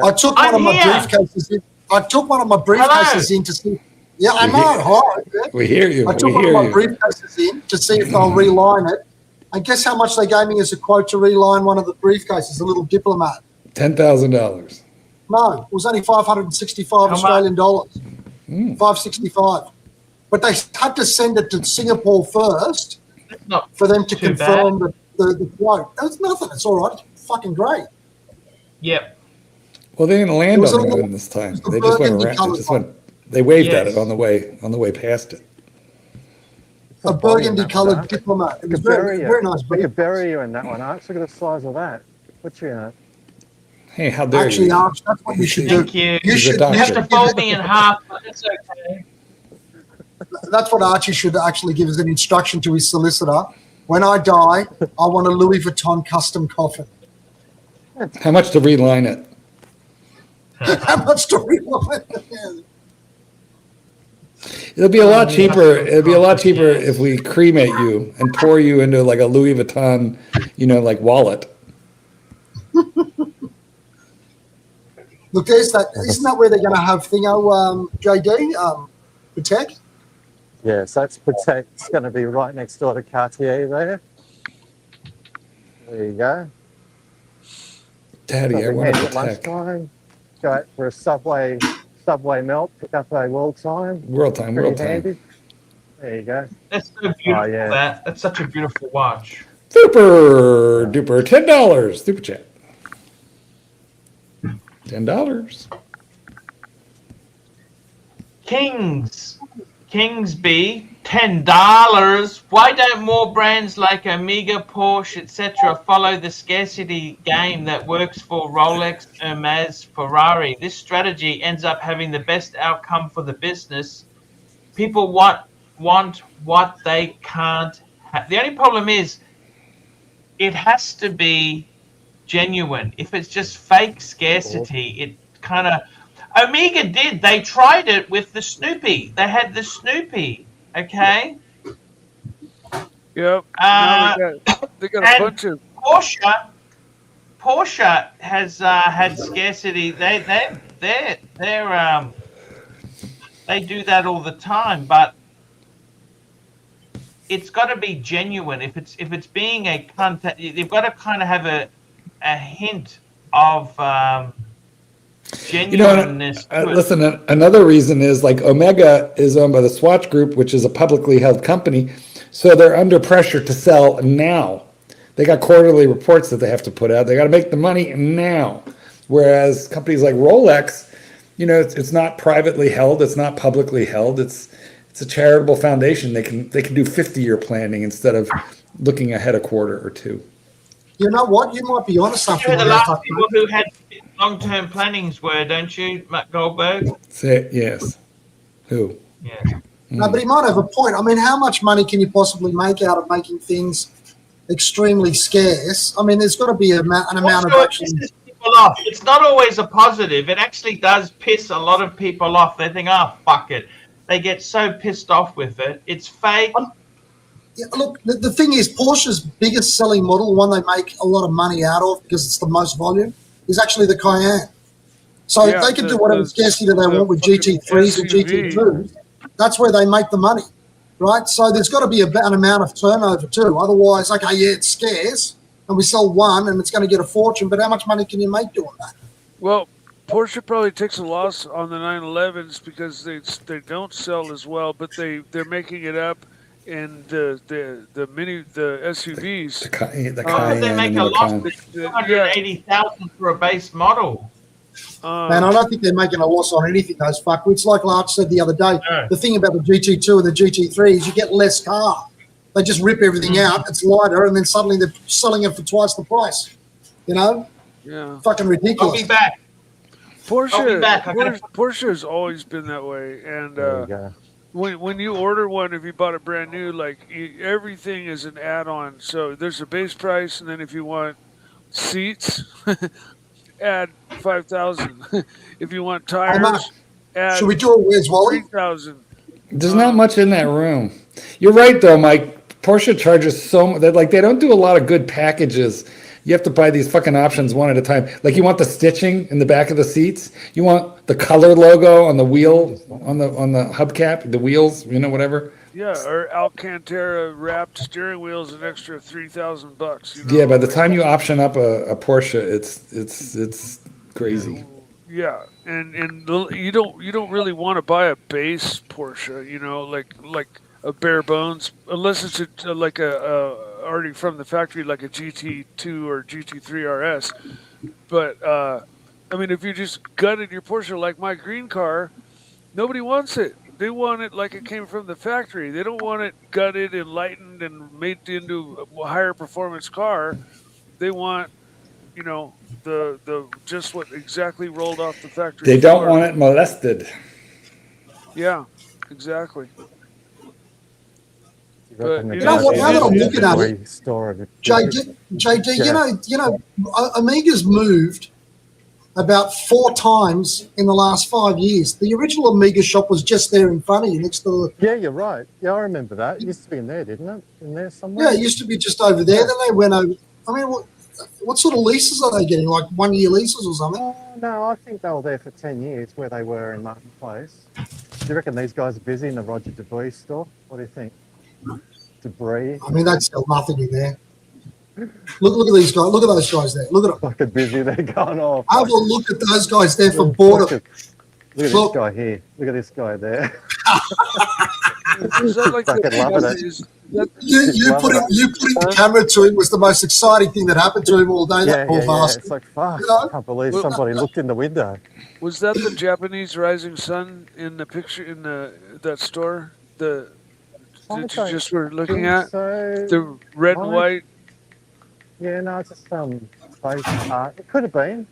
I took one I'm of my here. briefcases in. I took one of my briefcases in to see. Yeah, I We know. hear- Hi. Yeah. We hear you. I took We one of hear my you. briefcases in to see if they'll reline it. And guess how much they gave me as a quote to reline one of the briefcases, a little diplomat. $10,000. No, it was only 565 How Australian dollars. 565. But they had to send it to Singapore first That's not for them to too confirm the quote. That's nothing. It's all right. It's fucking great. Yep. Well, they didn't It land was on a the little- moon this time. it was the They just went burgundy around. colored They just went. They waved at Yes. it on the way past it. A burgundy coloured diplomat. It was very, very nice. We could bury you in that one, Arch. Look at the size of that. Put you in it. Hey, how dare Actually, you? Arch, that's what you should do. Thank you. You He's a should, doctor. You you have to should fold me in half, but it's okay. that's what Archie should actually give as an instruction to his solicitor. When I die, I want a Louis Vuitton custom coffin. How much to reline it? How much to rewind? It'll be a lot cheaper. It'll be a lot cheaper if we cremate you and pour you into like a Louis Vuitton, like wallet. Look, there's that. Isn't that where they're going to have Thingo, JD, Patek? Yeah, so that's Protect. It's going to be right next door to Cartier there. There you go. Daddy, I So we want head a at tech. lunchtime, go out for a Subway melt, pick up a World Time. World time, Pretty world time. handy. There you go. That's so beautiful. yeah. That's such a beautiful watch. Super duper $10 super chat. $10. Kingsby, $10. Why don't more brands like Omega, Porsche, etc. follow the scarcity game that works for Rolex, Hermes, Ferrari? This strategy ends up having the best outcome for the business. People want what they can't have. The only problem is it has to be genuine. If it's just fake scarcity, it kind of... Omega did. They tried it with the Snoopy. They had the Snoopy, okay? Yep. Now they got a and bunch of Porsche has had scarcity. They do that all the time, but it's got to be genuine. If it's being a content, you've got to kind of have a hint of genuineness. to it. Listen, another reason is like Omega is owned by the Swatch Group, which is a publicly held company. So they're under pressure to sell now. They got quarterly reports that they have to put out. They got to make the money now. Whereas companies like Rolex, it's not privately held. It's not publicly held. It's a charitable foundation. They can do 50-year planning instead of looking ahead a quarter or two. You know what? You might be onto something. You're the on that, last people who had long-term plannings were, don't you, Matt Goldberg? Say yes. Who? Yeah. No, but he might have a point. I mean, how much money can you possibly make out of making things extremely scarce? I mean, there's got to be an amount of Also, it action. pisses people off. It's not always a positive. It actually does piss a lot of people off. They think, oh, fuck it. They get so pissed off with it. It's fake. Yeah, look, the thing is, Porsche's biggest selling model, one they make a lot of money out of because it's the most volume, is actually the Cayenne. So Yeah, they can do whatever scarcity they want with GT3s and SUV. GT2s. That's where they make the money, right? So there's got to be an amount of turnover too. Otherwise, okay, yeah, it's scarce, and we sell one, and it's going to get a fortune. But how much money can you make doing that? Well, Porsche probably takes a loss on the 911s because they don't sell as well, but they're making it up in the SUVs. The How Cayenne could they and make the a loss Macan. of 280,000 for a base model? Man, I don't think they're making a loss on anything, those fuckwits. Like Larch said the other day, the thing about the GT2 and the GT3 is you get less car. They just rip everything out. It's lighter, and then suddenly they're selling it for twice the price. You know? Yeah. Fucking ridiculous. I'll be back. Porsche has always been that way, and when you order one, if you bought it brand new, like everything is an add-on. So there's a base price, and then if you want seats, add 5,000. If you want tires, add. Should we do it? Where's Wally? 3,000. There's not much in that room. You're right, though, Mike. Porsche charges so much. Like, they don't do a lot of good packages. You have to buy these fucking options one at a time. Like, you want the stitching in the back of the seats. You want the color logo on the wheel, on the hubcap, the wheels, you know, whatever. Yeah, or Alcantara wrapped steering wheels, an extra $3,000. You know? Yeah, by the time you option up a Porsche, it's crazy. Yeah, and you don't really want to buy a base Porsche, you know, like a bare bones, unless it's like a already from the factory, like a GT2 or GT3 RS. But I mean, if you just gutted your Porsche like my green car, nobody wants it. They want it like it came from the factory. They don't want it gutted and lightened and made into a higher performance car. They want, you know, the just what exactly rolled off the factory. They don't want it molested. Yeah, exactly. But you know what? Now that I'm looking at it, JD, you know, Omega's moved about 4 times in the last 5 years. The original Omega shop was just there in front of you, next to the. Yeah, you're right. Yeah, I remember that. It used to be in there, didn't it? In there somewhere. Yeah, it used to be just over there. Then they went over. I mean, what sort of leases are they getting? Like 1-year leases or something? No, I think they were there for 10 years, where they were in Martin Place. Do you reckon these guys are busy in the Roger Debris store? What do you think? Debris. I mean, they'd sell nothing in there. Look at these guys. Look at those guys there. Look at them. Fucking busy. They're going off. Have a look at those guys there for border. Look at this guy here. Look at this guy there. Is that like fucking loving it. You putting the camera to him was the most exciting thing that happened to him all day. That poor bastard. It's like, fuck, I can't believe somebody looked in the window. Was that the Japanese rising sun in the picture in that store? That you just were looking at? So, the red and white? Yeah, no, it's just face art. It could have been.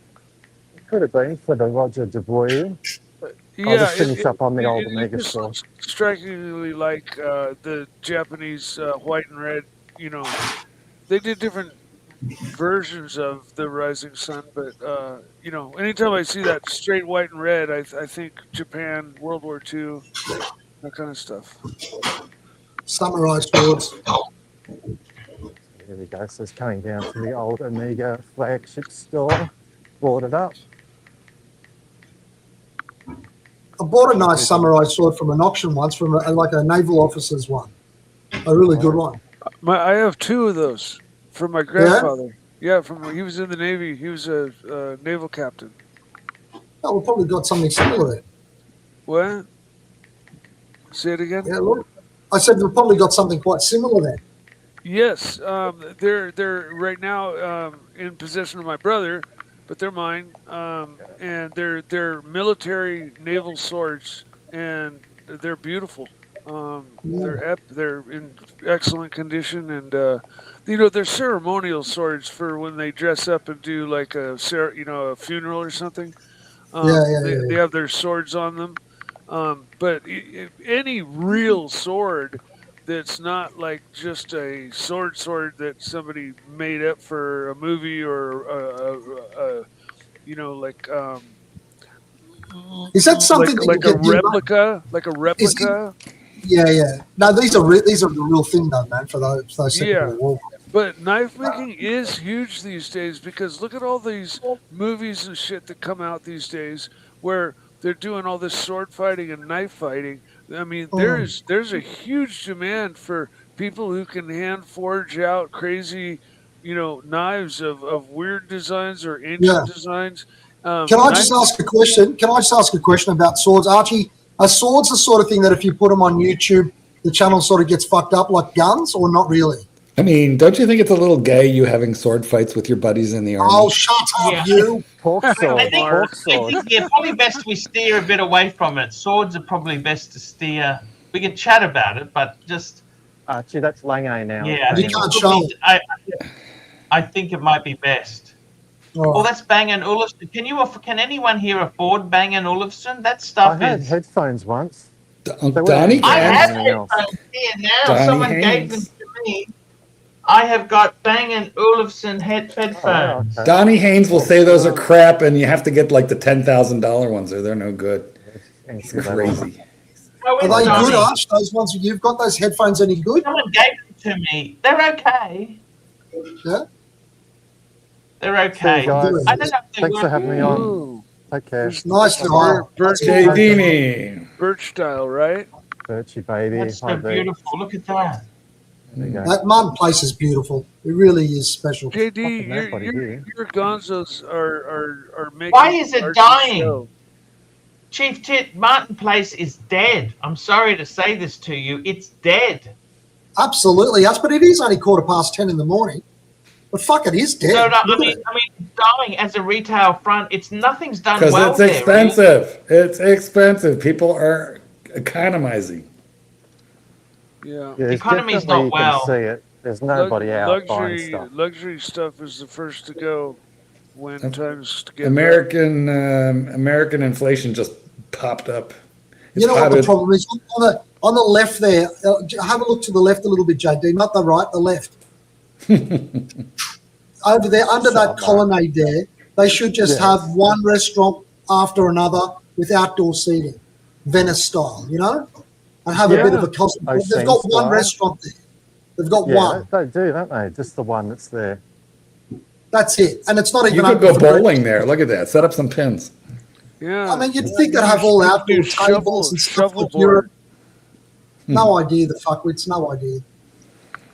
It could have been for the Roger Debris. Yeah, I'll just finish up on the old Omega store. Strikingly like the Japanese white and red, you know. They did different versions of the rising sun, but, you know, anytime I see that straight white and red, I think Japan, World War II, that kind of stuff. Samurai swords. There we go. So it's coming down to the old Omega flagship store. Brought it up. I bought a nice samurai sword from an auction once, from like a naval officer's one. A really good one. I have 2 of those from my grandfather. Yeah, he was in the Navy. He was a naval captain. Oh, we've probably got something similar there. What? Say it again? Yeah, look. I said we've probably got something quite similar there. Yes, they're right now in possession of my brother, but they're mine, and they're military naval swords, and they're beautiful. They're in excellent condition, and you know, they're ceremonial swords for when they dress up and do like a funeral or something. They have their swords on them, but any real sword that's not like just a sword that somebody made up for a movie or you know, like is that something like a replica? Like a replica? Yeah. No, these are the real thing, though, man. For those yeah. But knife making is huge these days, because look at all these movies and shit that come out these days where they're doing all this sword fighting and knife fighting. I mean, there's a huge demand for people who can hand forge out crazy, you know, knives of weird designs or ancient designs. Can I just ask a question? Can I just ask a question about swords, Archie? Are swords the sort of thing that if you put them on YouTube, the channel sort of gets fucked up like guns, or not really? I mean, don't you think it's a little gay you having sword fights with your buddies in the army? Oh, shut up, Yeah. you. Pork I sword, think, pork I sword. think, yeah, probably best we steer a bit away from it. Swords are probably best to steer. We can chat about it, but just Archie, that's Lange now. yeah, I You think, can't it could show be, I think it might be best. All Well, right. that's Bang & Olufsen. Can anyone here afford Bang & Olufsen? That I stuff had is. headphones once. Donnie I Anything have else. headphones here now. Donnie Someone Haynes. gave them to me. I have got Bang & Olufsen headphones. Oh, okay. Donnie Haynes will say those are crap, and you have to get like the $10,000 ones, or they're no good. It's crazy. How Are is they Donnie? good, Arch? Those ones you've got, those headphones, any good? Someone gave them to me. They're okay. Yeah. They're See okay. you guys. I don't know if they Thanks for work. having me on. Ooh, Take care. Nice to know. Birch Jay Dini. style, right? Birchie, baby. That's so Hi, Birch. beautiful. Look at that. There you go. That Martin place is beautiful. It really is special. JD, Fucking nobody here. your gonzos are making. Why is it Archie's dying? show. Chief Tit, Martin Place is dead. I'm sorry to say this to you. It's dead. Absolutely, yes, but it is only 10:15 in the morning. But fuck, it is dead. No, I Look at mean, it's dying as a retail front. Nothing's done Because well it's there. expensive. It's expensive. People are economizing. Yeah. Yeah, economy's definitely not you well. can see it. There's nobody out buying stuff. Luxury stuff is the first to go when times get American inflation just popped up. You know what the problem is? On the left there, have a look to the left a little bit, JD, not the right, the left. Over there, under that colonnade there, they should just have one restaurant after another with outdoor seating, Venice style, you know? And have a bit of a cosmo. They've got one restaurant there. They've got one. They do, don't they? Just the one that's there. That's it. And it's not even You could open go for bowling there. Look at that. Set up some pins. Yeah. I mean, you'd think they'd have all outdoor tables and stuff like Europe. No idea, the fuckwits, no idea.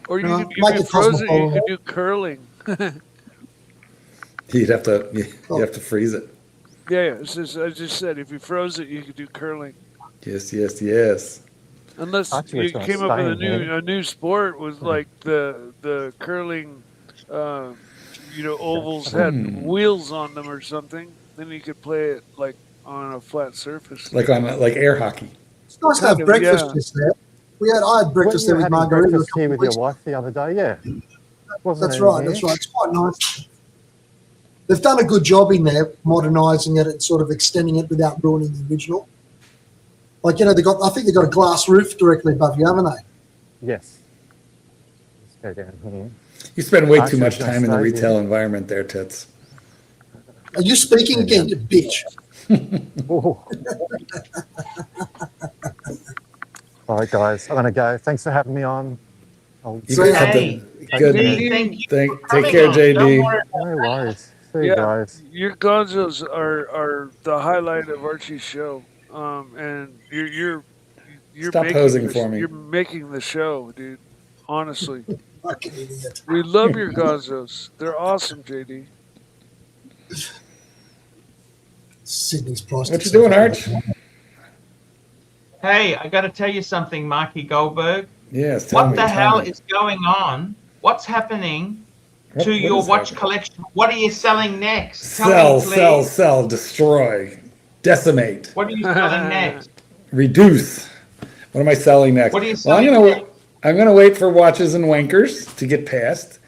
Or you No, could make do it frozen. You cosmopolitan. could do curling. You'd have to freeze it. Yeah. It's just, I just said if you froze it, you could do curling. Yes. Unless Archie you was gonna came up with stay in a new sport with like the curling, ovals had wheels on them or something. Then you could play it like on a flat surface. Like air hockey. It's nice to have Kind of, breakfast yeah. just there. I had breakfast there When with you were having Margarita. breakfast here with your wife the other day, yeah. Wasn't That's it right, here? that's right. It's quite nice. They've done a good job in there, modernising it and sort of extending it without ruining the original. Like, I think they've got a glass roof directly above you, haven't they? Yes. Let's go down here. You spend way Archie too much was gonna time in the stay retail here. environment there, Tits. Are you speaking again, you bitch? Oh. All right, guys. I'm going to go. Thanks for having me on. You So, guys have Hey, to, good. thank you. Take Coming care, on. JD. Don't worry. No worries. See you Yeah. guys. Your gonzos are the highlight of Archie's show, and you're Stop making posing the, for me. You're making the show, dude. Honestly, Fucking idiot. we love your gonzos. They're awesome, JD. Sydney's price. What you doing, Arch? Hey, I got to tell you something, Marky Goldberg. Yes. Tell What me, the tell hell me. is going on? What's happening What to your is watch happening? collection? What are you selling next? Tell me, please. Sell, destroy, decimate, What are you selling next? reduce. What am I selling next? What are you Well, selling I'm gonna wait for watches and wankers to get past,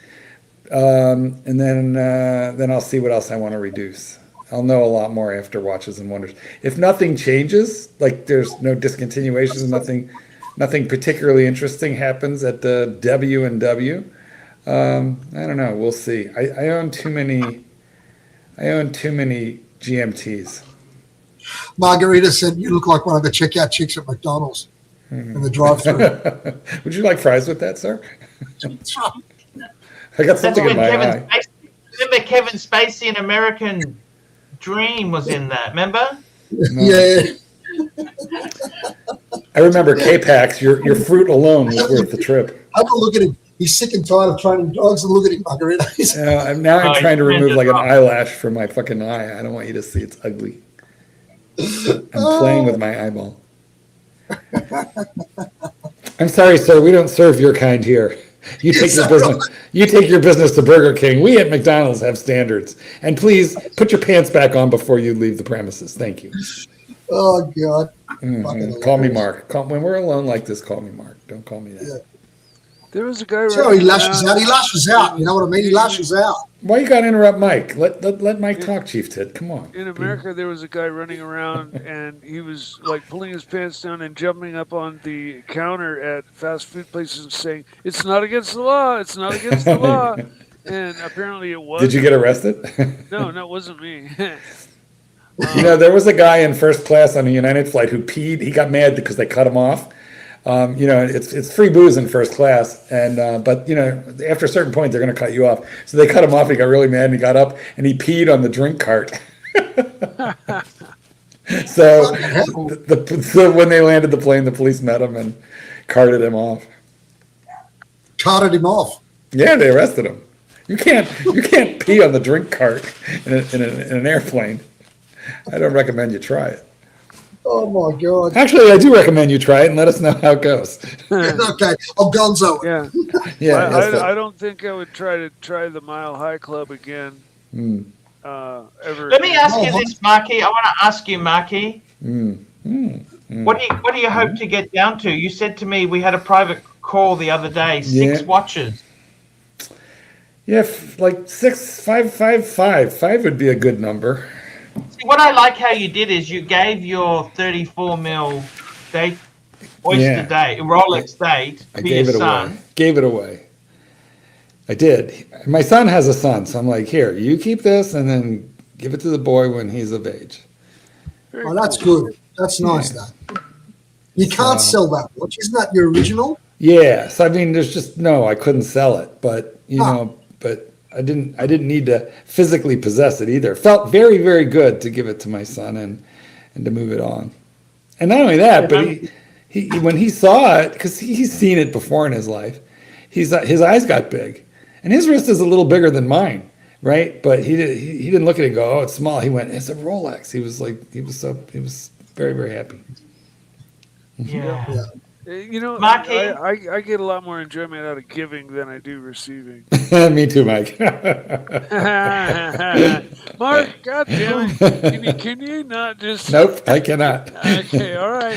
and then I'll see what else I want to reduce. I'll know a lot more after watches and wonders. If nothing changes, like there's no discontinuations, nothing particularly interesting happens at the W&W. I don't know. We'll see. I own too many GMTs. Margarita said you look like one of the checkout chicks at McDonald's in the drive-thru. Would you like fries with that, sir? That's right. I got That's something in when my Kevin eye. Spacey, remember Kevin Spacey in American Dream was in that, remember? Yeah. I remember K-Pax. Your fruit alone was worth the trip. Have a look at him. He's sick and tired of training dogs, and look at him, Margarita. Now I'm Oh, trying to you remove can't like an do that. eyelash from my fucking eye. I don't want you to see. It's ugly. I'm playing with my eyeball. I'm sorry, sir. We don't serve your kind here. You take Is your that business. You take your business to Burger King. We at McDonald's have standards. And please put your pants back on before you leave the premises. Thank you. Oh God. Call me Mark. When we're alone like this, call me Mark. Don't call me that. Yeah. There was a guy. So he lashes out. He lashes out. You know what I mean? He lashes out. Why you gotta interrupt Mike? Let Mike talk, Chief Ted. Come on. In America, there was a guy running around, and he was like pulling his pants down and jumping up on the counter at fast food places and saying, "It's not against the law. It's not against the law." And apparently, it was. Did you get arrested? No, it wasn't me. You know, there was a guy in first class on a United flight who peed. He got mad because they cut him off. You know, it's free booze in first class, and but you know, after a certain point, they're going to cut you off. So they cut him off. He got really mad, and he got up and he peed on the drink cart. So, so when they landed the plane, the police met him and carted him off. Carted him off. Yeah, they arrested him. You can't pee on the drink cart in an airplane. I don't recommend you try it. Oh my God. Actually, I do recommend you try it and let us know how it goes. Okay, I'll gonzo it. Yeah, Yeah. I don't think I would try the Mile High Club again. Ever. Let me ask you this, Marky. I want to ask you, Marky. What do you hope to get down to? You said to me we had a private call the other day. 6 watches. Yeah, like 5 would be a good number. See, what I like how you did is you gave your 34 mil date, Oyster date, Rolex date to your son. Gave it away. I did. My son has a son, so I'm like, here, you keep this and then give it to the boy when he's of age. Oh, that's good. That's nice, though. You can't sell that watch. Isn't that your original? Yeah. So I mean, there's just I couldn't sell it, but you know, but I didn't need to physically possess it either. It felt very, very good to give it to my son and to move it on. And not only that, but he when he saw it, because he's seen it before in his life, his eyes got big, and his wrist is a little bigger than mine, right? But he didn't look at it and go, oh, it's small. He went, it's a Rolex. He was very, very happy. Yeah. You know, Marky. I get a lot more enjoyment out of giving than I do receiving. Me too, Mike. Mark, goddamn it. Can you not just... Nope, I cannot. Okay, all right.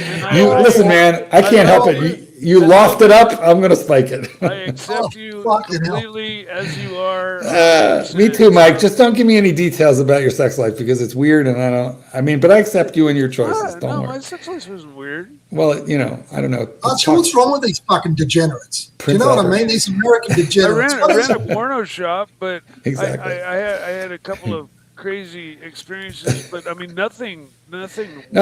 Listen, man, I can't help it. You loft it up, I'm going to spike it. I accept you completely as you are. Me too, Mike. Just don't give me any details about your sex life because it's weird and but I accept you and your choices. Don't worry. My sex life isn't weird. Well, I don't know. What's wrong with these fucking degenerates? Do you know what I mean? These American degenerates. I ran a porno shop, but exactly. I had a couple of crazy experiences, but I mean nothing. No,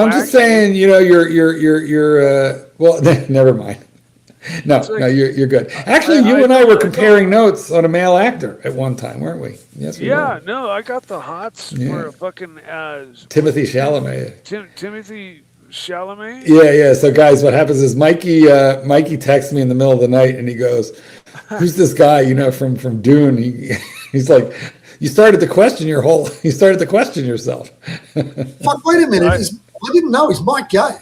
I'm just saying, you're well, never mind. No, you're good. Actually, you and I were comparing notes on a male actor at one time, weren't we? Yes, we were. No, I got the hots for a fucking Timothy Chalamet. Timothy Chalamet? Yeah. So guys, what happens is Mikey texts me in the middle of the night and he goes, who's this guy, from Dune? He's like, you started to question yourself. Fuck, wait a minute. I didn't know he's Mike Gay.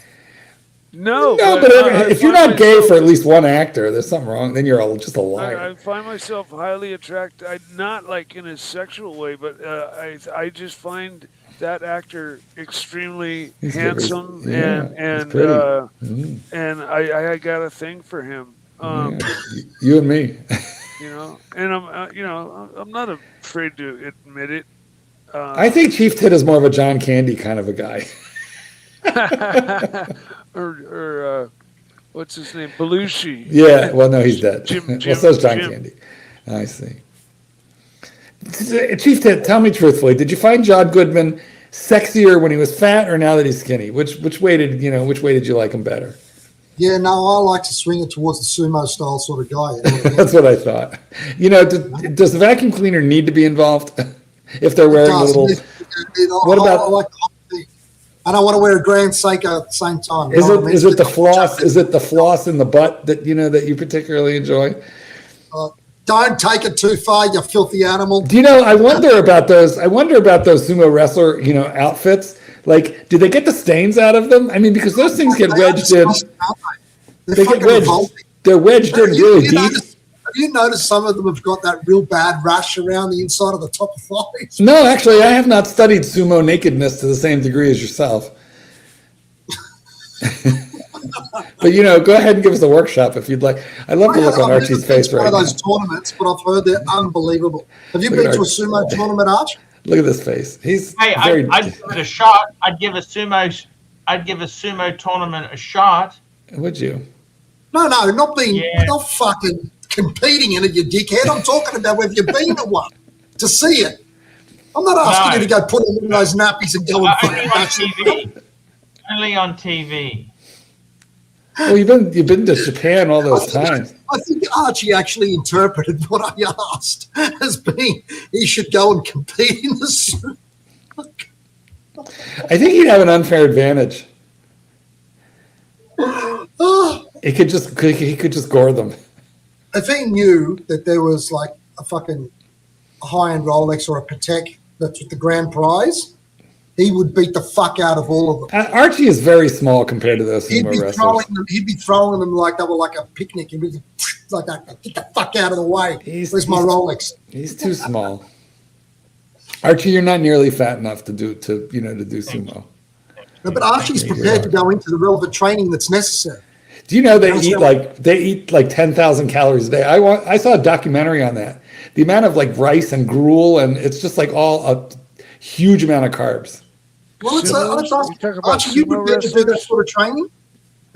No, but if you're not gay for at least one actor, there's something wrong. Then you're just a liar. I find myself highly attracted, not like in a sexual way, but I just find that actor extremely handsome and I got a thing for him. You and me. And I'm not afraid to admit it. I think Chief Tit is more of a John Candy kind of a guy. or what's his name? Belushi. Yeah, well, no, he's dead. Jim, so's John Candy. I see. Chief Tit, tell me truthfully, did you find John Goodman sexier when he was fat or now that he's skinny? Which way did you like him better? Yeah, no, I like to swing it towards the sumo style sort of guy. That's what I thought. Does the vacuum cleaner need to be involved if they're wearing a little? What about? I like the whole thing. I don't want to wear a Grand Seiko at the same time. Is it the floss? Is it the floss in the butt that you particularly enjoy? Don't take it too far, you filthy animal. I wonder about those sumo wrestler, outfits. Like, do they get the stains out of them? I mean, because those things get wedged in. They get wedged. They're wedged in really deep. you noticed some of them have got that real bad rash around the inside of the top of thighs? No, actually, I have not studied sumo nakedness to the same degree as yourself. But, you know, go ahead and give us a workshop if you'd like. I love the look on Archie's face right now. I've never been to one of those tournaments, but I've heard they're unbelievable. Have you been to a sumo tournament, Arch? Look at this face. He's I'd give it a shot. I'd give a sumo tournament a shot. Would you? No, not fucking competing in it, you dickhead. I'm talking about whether you've been to one to see it. I'm not asking you to go put in those nappies and go and only on TV. Only on TV. Well, you've been to Japan all those times. I think Archie actually interpreted what I asked as being he should go and compete in the sumo. I think he'd have an unfair advantage. He could just gore them. If he knew that there was like a fucking high-end Rolex or a Patek that's the grand prize, he would beat the fuck out of all of them. Archie is very small compared to those sumo wrestlers. He'd be throwing them like they were like a picnic. He'd be like that. Get the fuck out of the way. Where's my Rolex? He's too small. Archie, you're not nearly fat enough to do sumo. No, but Archie's prepared to go into the relevant training that's necessary. Do you know they eat like 10,000 calories a day? I saw a documentary on that. The amount of like rice and gruel, and it's just like all a huge amount of carbs. Well, let's ask Archie, are you prepared to do that sort of training?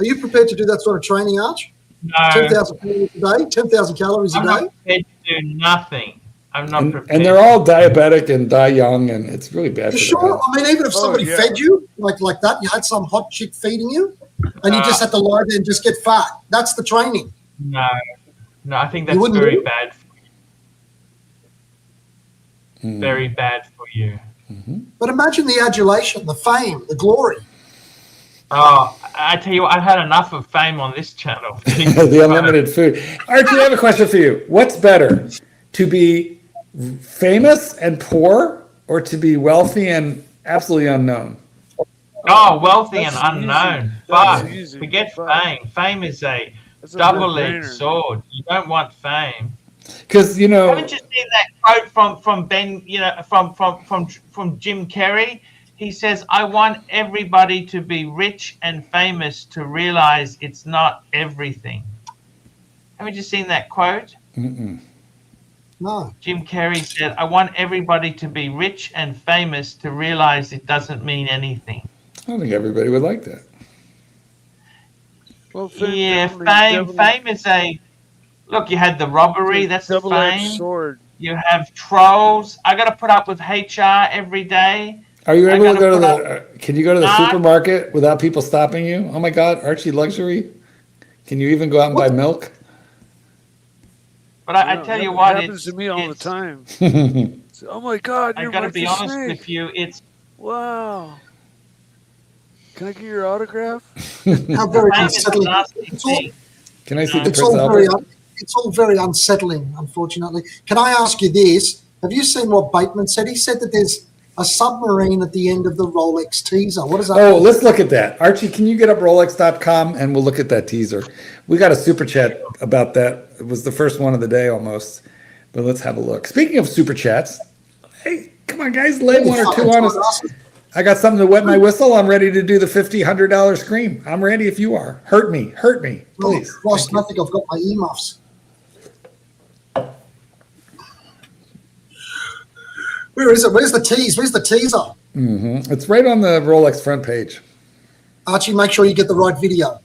Are you prepared to do that sort of training, Arch? No. 10,000 calories a day? 10,000 calories a day? I'm not prepared to do nothing. I'm not prepared. And they're all diabetic and die young, and it's really bad for sure? them. I mean, even if somebody fed you like that, you had some hot chick feeding you, and you just had to lie there and just get fat. That's the training. No, I think that's very bad for you. Very bad for you. Mm-hmm. But imagine the adulation, the fame, the glory. Oh, I tell you what, I've had enough of fame on this channel. The unlimited food. Archie, I have a question for you. What's better, to be famous and poor, or to be wealthy and absolutely unknown? Oh, wealthy and unknown. Fuck. Forget fame. Fame is a double-edged sword. You don't want fame. Because haven't you seen that quote from Ben? From Jim Carrey. He says, "I want everybody to be rich and famous to realize it's not everything." Haven't you seen that quote? Mm-mm. No. Jim Carrey said, "I want everybody to be rich and famous to realize it doesn't mean anything." I don't think everybody would like that. Well, fame is a look. You had the robbery. That's the fame. Sword. You have trolls. I got to put up with HR every day. Are you able to go to can you go to the supermarket without people stopping you? Oh my God, Archie Luxury. Can you even go out and buy milk? But I tell you what, it happens to me all the time. Oh my God, I got to be honest with you. It's wow. Can I get your autograph? How very unsettling. Can I see the It's all very unsettling, unfortunately. Can I ask you this? Have you seen what Bateman said? He said that there's a submarine at the end of the Rolex teaser. What does that mean? Let's look at that. Archie, can you get up Rolex.com and we'll look at that teaser. We got a super chat about that. It was the first one of the day almost. But let's have a look. Speaking of super chats, hey, come on, guys, lay one or two on us. I got something to wet my whistle. I'm ready to do the $100 scream. I'm ready if you are. Hurt me, please. I think I've got my earmuffs. Where is it? Where's the tease? Where's the teaser? Mm-hmm. It's right on the Rolex front page. Archie, make sure you get the right video.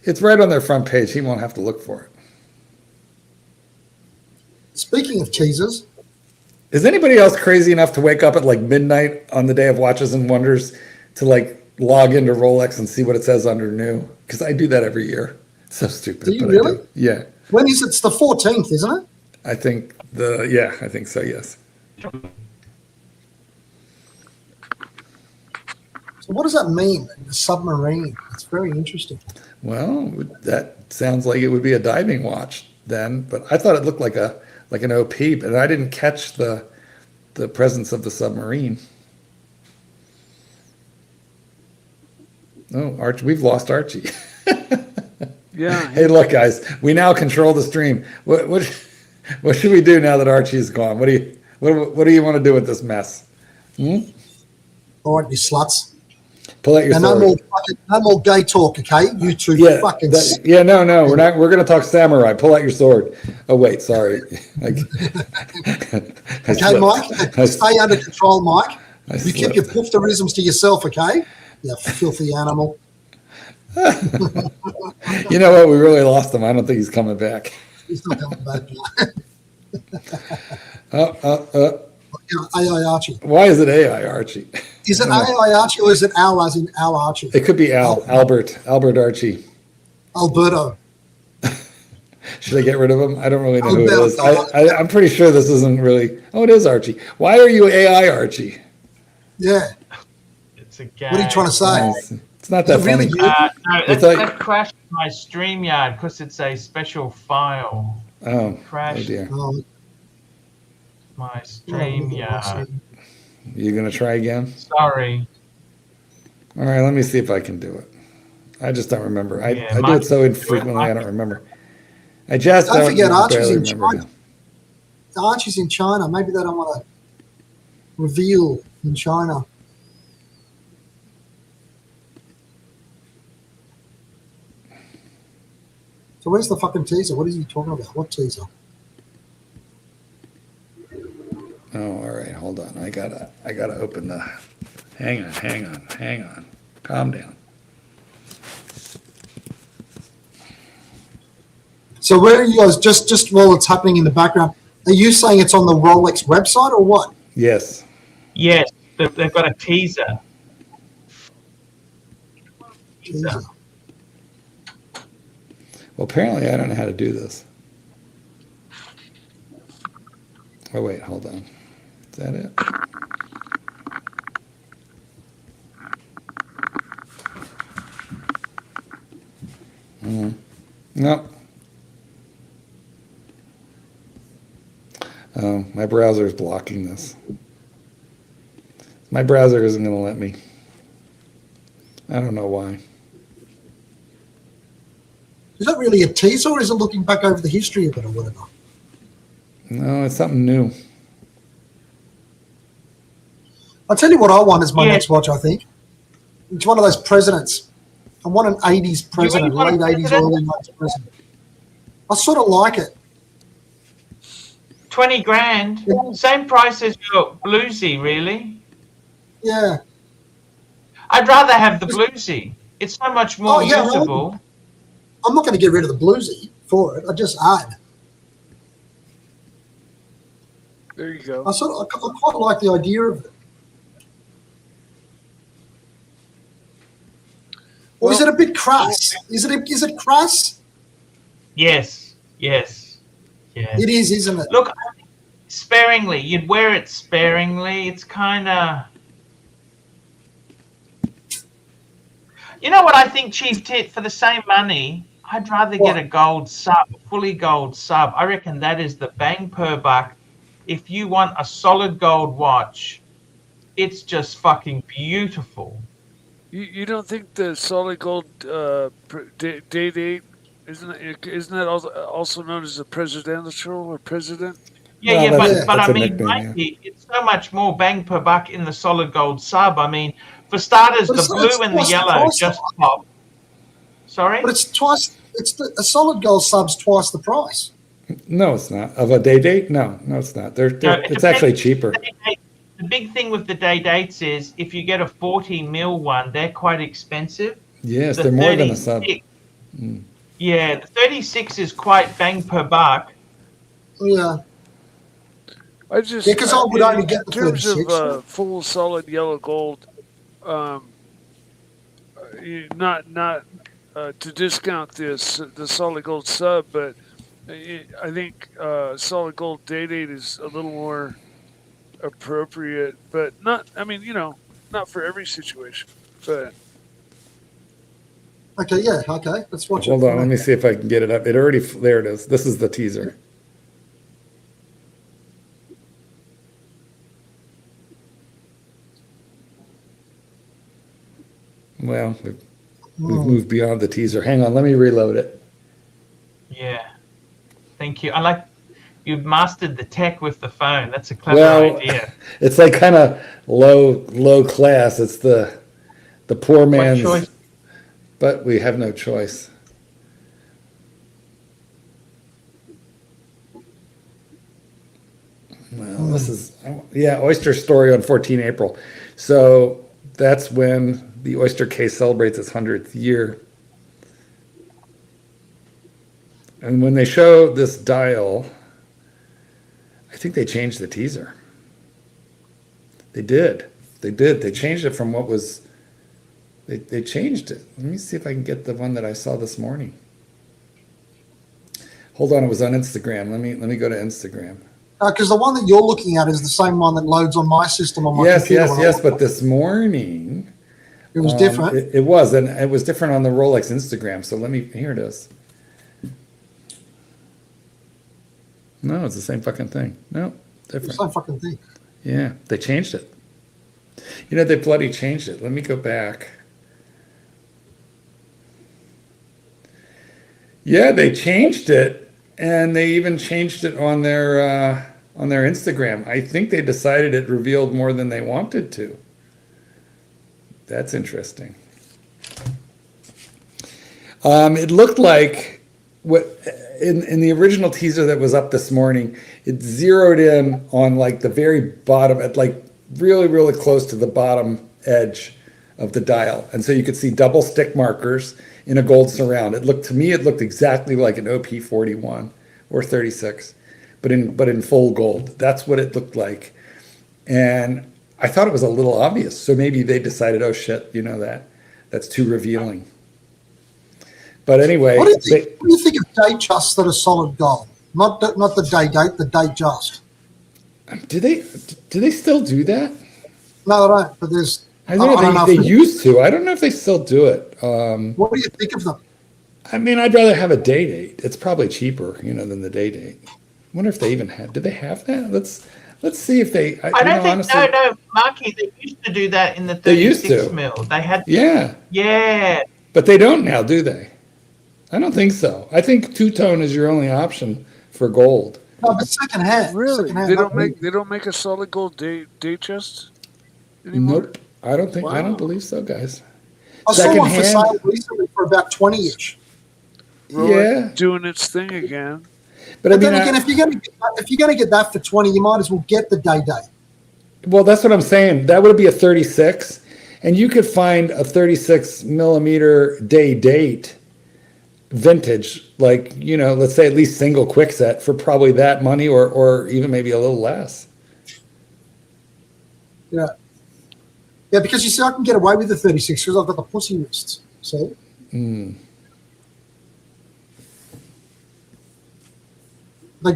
It's right on their front page. He won't have to look for it. Speaking of teasers. Is anybody else crazy enough to wake up at like midnight on the day of Watches and Wonders to like log into Rolex and see what it says under new? Because I do that every year. It's so stupid. Do you really? Yeah. When is it? It's the 14th, isn't it? I think so, yes. So what does that mean, the submarine? It's very interesting. Well, that sounds like it would be a diving watch then, but I thought it looked like an OP, but I didn't catch the presence of the submarine. Oh, Archie, we've lost Archie. Yeah. Hey, look, guys, we now control the stream. What should we do now that Archie's gone? What do you want to do with this mess? All right, you sluts. Pull out your And sword. no more gay talk, okay? You two fucking. No. We're not. We're gonna talk samurai. Pull out your sword. Oh wait, sorry. Okay, Mike. Stay under control, Mike. You keep your poofterisms to yourself, okay? You filthy animal. You know what? We really lost him. I don't think he's coming back. He's not coming back. AI Archie. Why is it AI Archie? Is it AI Archie or is it Al as in Al Archie? It could be Albert Archie. Alberto. Should I get rid of him? I don't really know who it is. I'm pretty sure this isn't really. Oh, it is Archie. Why are you AI Archie? Yeah. It's a gag. What are you trying to say? It's not that funny. No, that crashed my StreamYard because it's a special file. Oh, crashed dear. My StreamYard. You gonna try again? Sorry. All right, let me see if I can do it. I just don't remember. I do it so infrequently, I don't remember. I just don't forget Archie's in remember China. Archie's in China. Maybe they don't want to reveal in China. So where's the fucking teaser? What is he talking about? What teaser? Oh, all right. Hold on. I gotta open the. Hang on. Calm down. So where are you guys? Just while it's happening in the background, are you saying it's on the Rolex website or what? Yes. Yes, they've got a teaser. Teaser. Well, apparently I don't know how to do this. Oh wait, hold on. Is that it? Nope. Oh, my browser is blocking this. My browser isn't going to let me. I don't know why. Is that really a teaser or is it looking back over the history of it or whatever? No, it's something new. I'll tell you what I want as my next watch, I think. It's one of those presidents. I want an 80s president, late 80s, early 90s president. I sort of like it. 20 grand. Yeah. Same price as your bluesy, really. Yeah. I'd rather have the bluesy. It's so much more usable. I'm not going to get rid of the bluesy for it. I just add. There you go. I quite like the idea of it. Or is it a bit crass? Is it crass? Yes. It is, isn't it? Look, sparingly. You'd wear it sparingly. It's kind of... You know what I think, Chief Tit? For the same money, I'd rather get a gold sub, fully gold sub. I reckon that is the bang per buck. If you want a solid gold watch, it's just fucking beautiful. You don't think the solid gold date isn't that also known as the presidential or president? Yeah, well, but I mean, nickname, Mikey, it's so much more bang per buck in the solid gold sub. I mean, for starters, the blue and the yellow just pop. Sorry? But it's twice. A solid gold sub's twice the price. No, it's not. Of a day date? No, it's not. It's actually cheaper. The big thing with the day dates is if you get a 40 mil one, they're quite expensive. Yes, they're more than a sub. Yeah, the 36 is quite bang per buck. Yeah. Because I would only get the 36. In terms of full solid yellow gold, not to discount the solid gold sub, but I think solid gold day date is a little more appropriate, but not. I mean, not for every situation. But okay, let's watch it. Hold on, let me see if I can get it up. There it is. This is the teaser. Well, we've moved beyond the teaser. Hang on, let me reload it. Yeah. Thank you. I like you've mastered the tech with the phone. That's a clever idea. It's like kind of low class. It's the poor What man's, choice? but we have no choice. Well, this is, oyster story on 14 April. So that's when the oyster case celebrates its 100th year. And when they show this dial, I think they changed the teaser. They did. They changed it from what was, they changed it. Let me see if I can get the one that I saw this morning. Hold on, it was on Instagram. Let me go to Instagram. Because the one that you're looking at is the same one that loads on my system on my computer. Yes. But this morning, it was different. It was, and it was different on the Rolex Instagram. So here it is. No, it's the same fucking thing. No, different. The same fucking thing. Yeah, they changed it. You know, they bloody changed it. Let me go back. Yeah, they changed it, and they even changed it on their Instagram. I think they decided it revealed more than they wanted to. That's interesting. It looked like what in the original teaser that was up this morning, it zeroed in on like the very bottom, at like really close to the bottom edge of the dial, and so you could see double stick markers in a gold surround. It looked exactly like an OP41 or 36, but in full gold. That's what it looked like, and I thought it was a little obvious. So maybe they decided, oh shit, you know that's too revealing. But anyway, what do you think of date justs that are solid gold? Not the day date, the date just. Do they still do that? No, they don't. But there's. I don't know. They used to. I don't know if they still do it. What do you think of them? I mean, I'd rather have a day date. It's probably cheaper, than the day date. I wonder if they even have. Do they have that? Let's see if they. I don't think. Honestly, no, Marky. They used to do that in the 36 they used to. mil. They had. Yeah. But they don't now, do they? I don't think so. I think two-tone is your only option for gold. No, but secondhand. Really? Secondhand, they don't make a solid gold day chest anymore? Nope. I don't think. Wow. I don't believe so, guys. I saw one for sale recently for about 20-ish. Yeah, doing its thing again. But I mean, then again, if you're gonna get that for 20, you might as well get the day. Well, that's what I'm saying. That would be a 36, and you could find a 36 millimeter day date vintage, like, let's say at least single quick set for probably that money or even maybe a little less. Yeah, because you see, I can get away with the 36 because I've got the pussy wrists. So they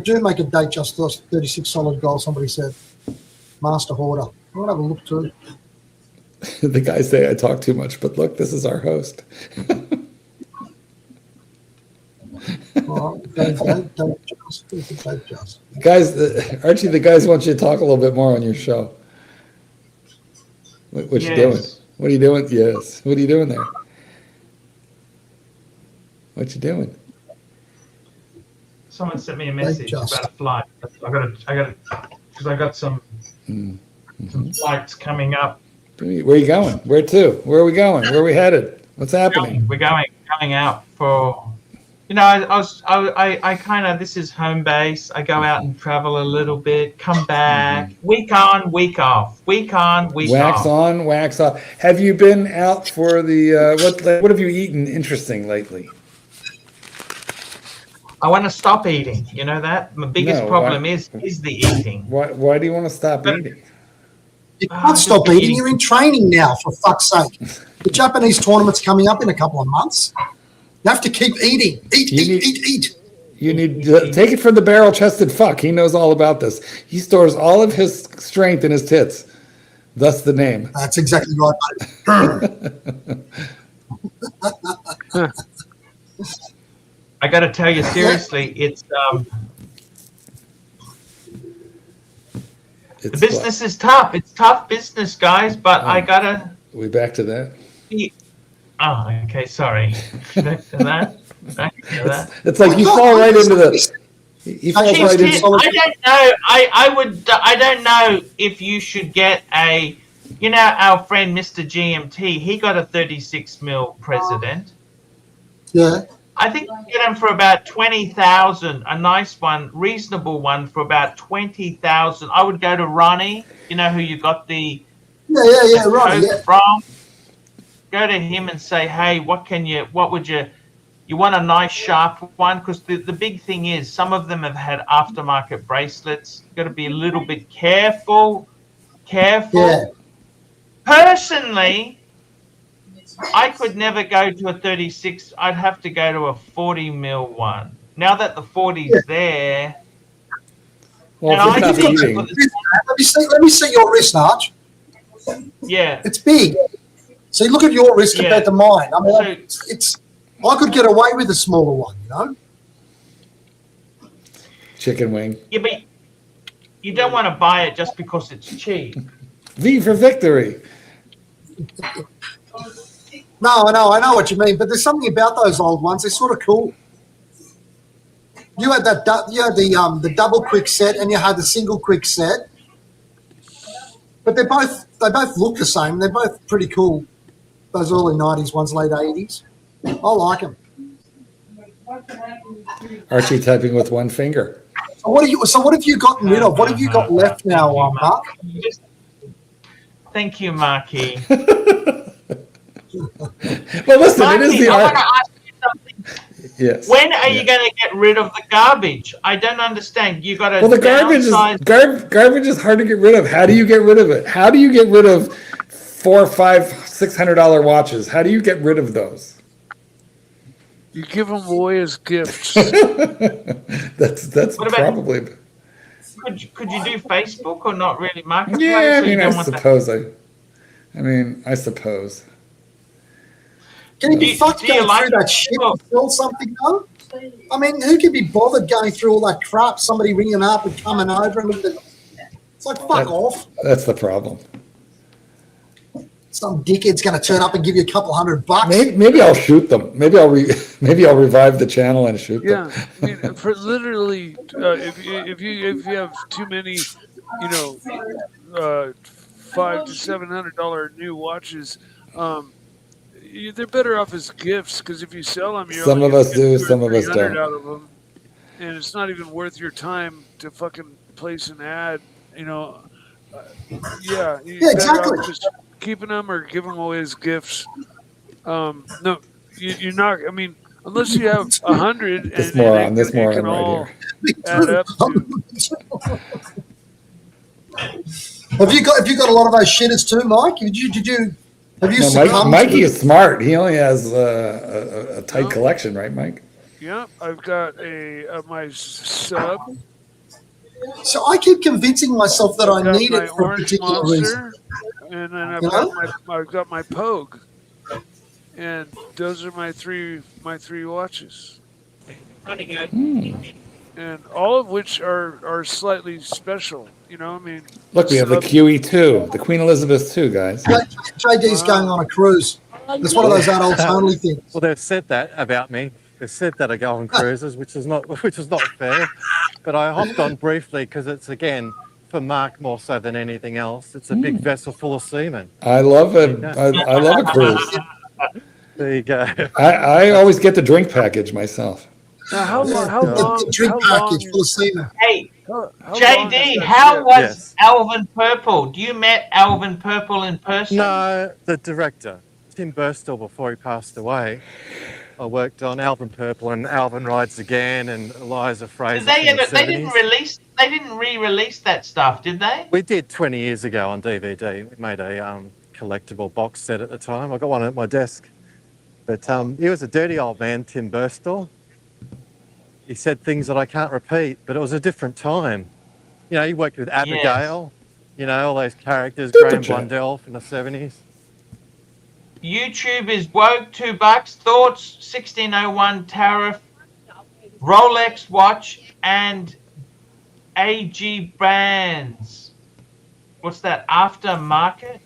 do make a date just 36 solid gold. Somebody said, Master Hoarder. I'm gonna have a look too. The guys say I talk too much, but look, this is our host. Don't just. Guys, Archie, the guys want you to talk a little bit more on your show. What you doing? What are you doing? Yes. What are you doing there? What you doing? Someone sent me a message about a flight. I got some flights coming up. Where are you going? Where to? Where are we going? Where are we headed? What's happening? We're going out for. I kind of, this is home base. I go out and travel a little bit, come back, week on, week off, week on, week wax off. Wax on, wax off. Have you been out for the, what have you eaten interesting lately? I want to stop eating. You know that? My biggest problem is the eating. Why do you want to stop eating? You can't stop eating. You're in training now, for fuck's sake. The Japanese tournament's coming up in a couple of months. You have to keep eating. Eat. You need to take it from the barrel-chested fuck. He knows all about this. He stores all of his strength in his tits. Thus the name. That's exactly right. I got to tell you seriously, it's the business is tough. It's tough business, guys. But I gotta. We back to that. Oh, okay. Sorry. Thanks for that. Thanks for that. It's like you fall right into the. He falls Chief right tip, into. I don't know. I don't know if you should get a. You know, our friend Mr. GMT. He got a 36 mil president. Yeah. I think you get them for about 20,000. A nice one, reasonable one for about 20,000. I would go to Ronnie. You know who you got the Right. coat Yeah. from. Go to him and say, hey, what would you want a nice sharp one? Because the big thing is some of them have had aftermarket bracelets. You've got to be a little bit careful. Yeah. Personally, I could never go to a 36. I'd have to go to a 40 mil one. Now that the 40's there, Well, and if it's not eating. Let me see your wrist, Arch. yeah, It's big. See, look at your wrist compared to mine. I mean, it's. I could get away with a smaller one, you know. Chicken wing. yeah, but you don't want to buy it just because it's cheap. V for victory. No, I know what you mean, but there's something about those old ones. They're sort of cool. You had the double quick set, and you had the single quick set, but they both look the same. They're both pretty cool. Those early '90s ones, late '80s. I like them. Archie typing with one finger. So what have you gotten rid of? What have you got left now, Mark? Thank you, Marky. Well, listen, Marky, it is the I want art. to ask you something. Yes. When are you going to get rid of the garbage? I don't understand. You got to. Well, the garbage is hard to get rid of. How do you get rid of it? How do you get rid of $400, $500, $600 watches? How do you get rid of those? You give them away as gifts. That's probably. Could you do Facebook or not really marketplace? Yeah, I suppose. Can you be fucked going through that shit to sell something though? I mean, who can be bothered going through all that crap? Somebody ringing up and coming over and it's like fuck off. That's the problem. Some dickhead's going to turn up and give you a couple $100. Maybe I'll shoot them. Maybe I'll revive the channel and shoot them. Yeah, I mean, for literally, if you have too many, $500 to $700 new watches, they're better off as gifts because if you sell them, some of us do, some of us don't. Out of them, and it's not even worth your time to fucking place an ad. Yeah, exactly. Just keeping them or giving them away as gifts. No, you're not. I mean, unless you have 100, this and moron can right all here. add up to. Have you got a lot of those shitters too, Mike? Have you succumbed? Mikey is smart. He only has a tight collection, right, Mike? Yeah, I've got my sub. So I keep convincing myself that I need it for a particular reason. And then I've got my Pogue, and those are my three watches, and all of which are slightly special. I mean, look, we have the QE2, the Queen Elizabeth II, guys. JD's going on a cruise. It's one of those adults only things. Well, they've said that about me. They've said that I go on cruises, which is not fair. But I hopped on briefly because it's again for Mark more so than anything else. It's a big vessel full of seamen. I love it. I love a cruise. There you go. I always get the drink package myself. Now, how long? Drink package full of semen. Hey, JD, how was Alvin Purple? You met Alvin Purple in person? No, the director, Tim Burstall, before he passed away. I worked on Alvin Purple and Alvin Rides Again and Eliza Fraser. They didn't re-release that stuff, did they? We did 20 years ago on DVD. We made a collectible box set at the time. I got one at my desk. But he was a dirty old man, Tim Burstall. He said things that I can't repeat, but it was a different time. He worked with Abigail, all those characters, Graham Blundell from the 70s. YouTube is woke, $2. Thoughts, 1601 tariff, Rolex watch, and AG brands. What's that? Aftermarket?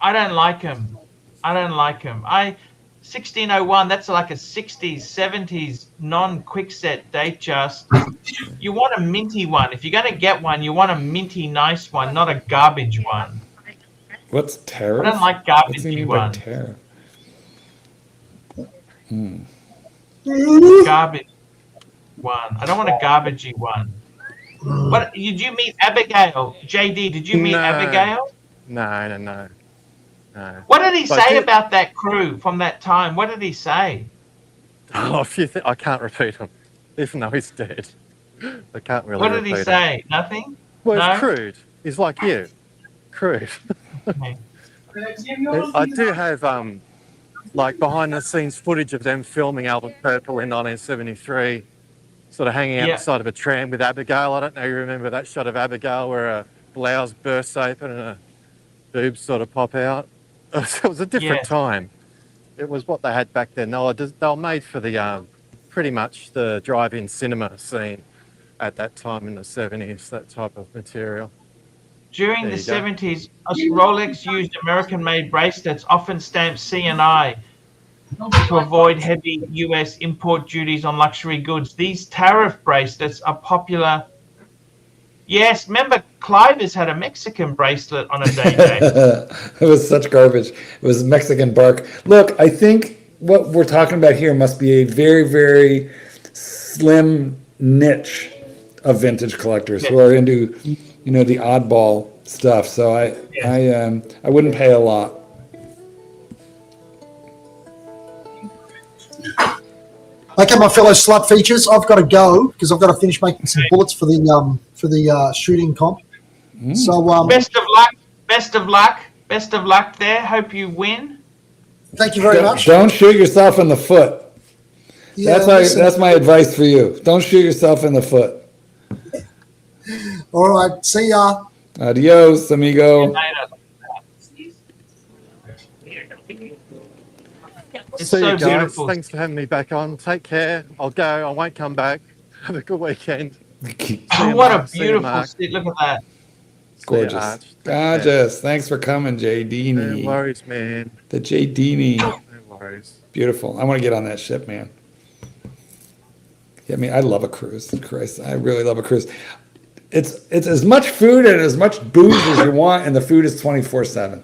I don't like them. I don't like them. 1601, that's like a 60s, 70s non-quickset Datejust. You want a minty one. If you're going to get one, you want a minty nice one, not a garbage one. What's tariff? I don't like What's he garbagey mean by ones. tariff? Garbage one. I don't want a garbagey one. What did you meet Abigail? JD, did you meet Abigail? No. What did he But I say did- about that crew from that time? What did he say? Oh, I can't repeat him, even though he's dead. I can't really. What did he repeat him. say? Nothing? Well, No? it's crude. He's like you, crude. Okay. I do have like behind the scenes footage of them filming Albert Purple in 1973, sort of hanging out Yeah. the side of a tram with Abigail. I don't know if you remember that shot of Abigail where her blouse bursts open and her boobs sort of pop out. It was a different Yeah. time. It was what they had back then. They were made for the pretty much the drive-in cinema scene at that time in the 70s, that type of material. During There the you go. 70s, Rolex used American-made bracelets, often stamped C&I, to avoid heavy US import duties on luxury goods. These tariff bracelets are popular. Yes, remember Cliver's had a Mexican bracelet on a day. It was such garbage. It was Mexican bark. Look, I think what we're talking about here must be a very, very slim niche of vintage collectors who are into, the oddball stuff. So I wouldn't pay a lot. Okay, my fellow slut features, I've got to go because I've got to finish making some bullets for the shooting comp. So Best of luck. Best of luck. Best of luck there. Hope you win. thank you very much. Don't shoot yourself in the foot. Yeah, That's my advice for you. Don't shoot yourself in the foot. all right. See ya. Adios, amigo. It's See so you guys. beautiful. Thanks for having me back on. Take care. I'll go. I won't come back. Have a good weekend. Oh, what a See you, beautiful Mark. seat. Look at that. Gorgeous. Arch. Gorgeous. Thanks for coming, No JD. worries, man. The JD. No worries. Beautiful. I want to get on that ship, man. Yeah, I mean, I love a cruise. Christ, I really love a cruise. It's as much food and as much booze as you want, and the food is 24/7.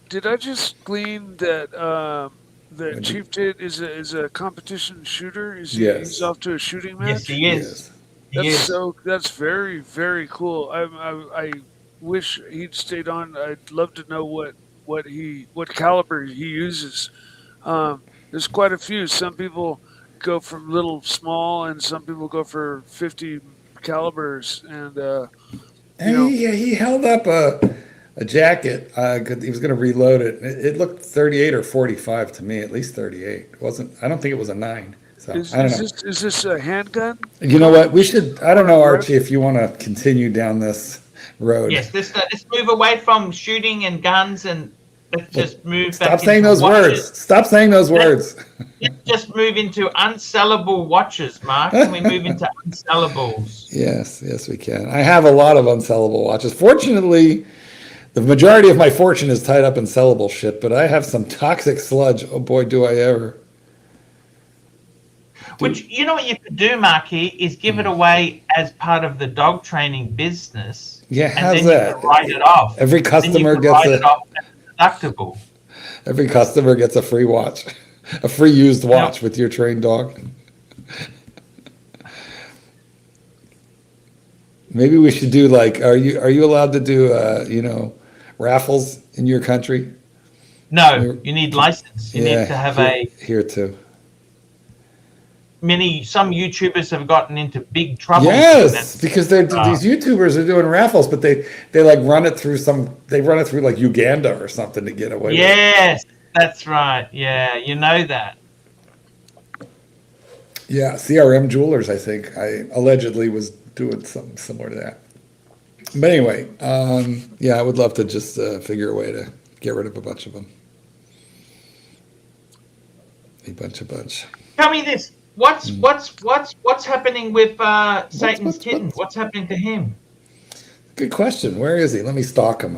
Did I just glean that that Chief Tit is a competition shooter? He's off to a shooting match? Yes, he is. He is. That's very, very cool. I wish he'd stayed on. I'd love to know what caliber he uses. There's quite a few. Some people go from little small, and some people go for 50 calibers. And He held up a jacket. He was going to reload it. It looked 38 or 45 to me, at least 38. It wasn't. I don't think it was a 9. So I don't know. Is this a handgun? You know what? We should. I don't know, Archie, if you want to continue down this road. Yes, let's move away from shooting and guns and let's just move back. Stop saying into those watches. words. Stop saying those words. Let's just move into unsellable watches, Mark. Can we move into unsellables? Yes, we can. I have a lot of unsellable watches. Fortunately, the majority of my fortune is tied up in sellable shit, but I have some toxic sludge. Oh boy, do I ever. Which, you know what you could do, Marky, is give it away as part of the dog training business. Yeah, and how's then that? You can write it off. Every customer gets it off as deductible. Every customer gets a free watch, a free used watch with your trained dog. Maybe we should do are you allowed to do raffles in your country? No, you need license. You need to have here too. Some YouTubers have gotten into big trouble. Yes, because these YouTubers are doing raffles, but they run it through like Uganda or something to get away. Yes, that's right. Yeah, you know that. Yeah, CRM Jewelers, I think, I allegedly was doing something similar to that. But anyway, I would love to just figure a way to get rid of a bunch of them. A bunch. Tell me this. What's happening with Satan's kitten? What's happening to him? Good question. Where is he? Let me stalk him.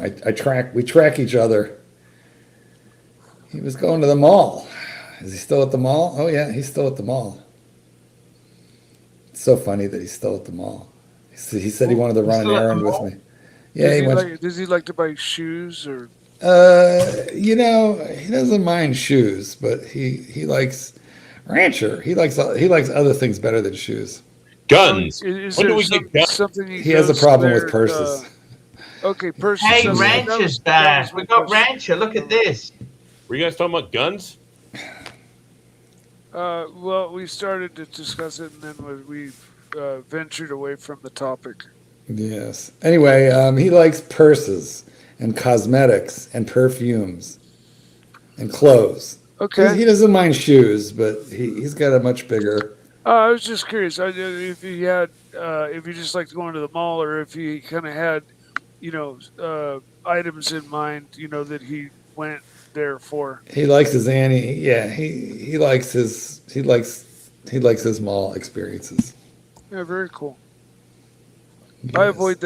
We track each other. He was going to the mall. Is he still at the mall? Oh yeah, he's still at the mall. It's so funny that he's still at the mall. He said he wanted to run an errand with me. Yeah, Does he like to buy shoes or? You know, he doesn't mind shoes, but he likes Rancher. He likes other things better than shoes. Guns. Is When there do we get guns? something He has a goes problem there, with purses. Okay, purses. Hey, that Rancher's was back. my We got question. Rancher. Look at this. Were you guys talking about guns? Well, we started to discuss it, and then we ventured away from the topic. Yes. Anyway, he likes purses and cosmetics and perfumes and clothes. Okay. He doesn't mind shoes, but he's got a much bigger. I was just curious if he had, if he just liked going to the mall, or if he kind of had, items in mind, that he went there for. He likes his Annie. Yeah, he likes his mall experiences. Yeah, very cool. Yes. I avoid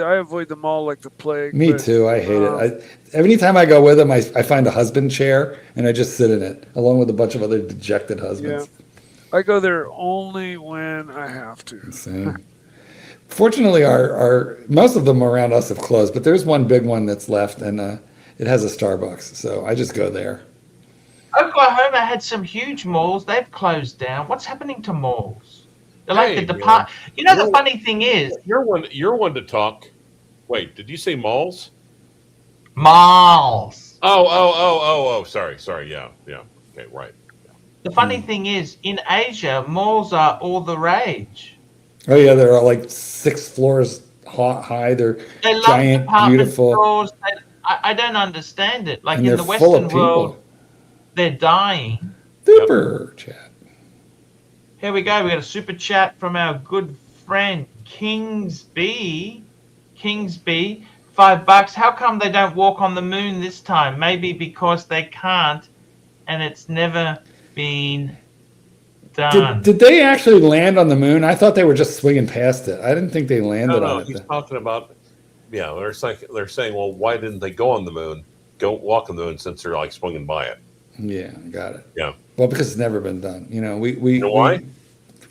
the mall like the plague. Me but, too. I hate it. Every time I go with him, I find a husband chair and I just sit in it, along with a bunch of other dejected husbands. Yeah. I go there only when I have to. Same. Fortunately, our most of them around us have closed, but there's one big one that's left, and it has a Starbucks, so I just go there. Oklahoma had some huge malls. They've closed down. What's happening to malls? They're like Hey, the depart. The funny thing is, You're one to talk. Wait, did you say malls? malls. Oh. Sorry. Yeah. Okay, right. The funny thing is, in Asia, malls are all the rage. Oh yeah, they're all like 6 floors high. They're They love giant, department beautiful, stores. I don't understand it. Like and in they're the full of Western people. world, they're dying. Super chat. Here we go. We got a super chat from our good friend Kingsby. $5. How come they don't walk on the moon this time? Maybe because they can't, and it's never been done. Did they actually land on the moon? I thought they were just swinging past it. I didn't think they landed on it. He's talking about. Yeah, they're saying, well, why didn't they go on the moon? Go walk on the moon since they're like swinging by it. Yeah, got it. Yeah. Well, because it's never been done. You know, we You know why?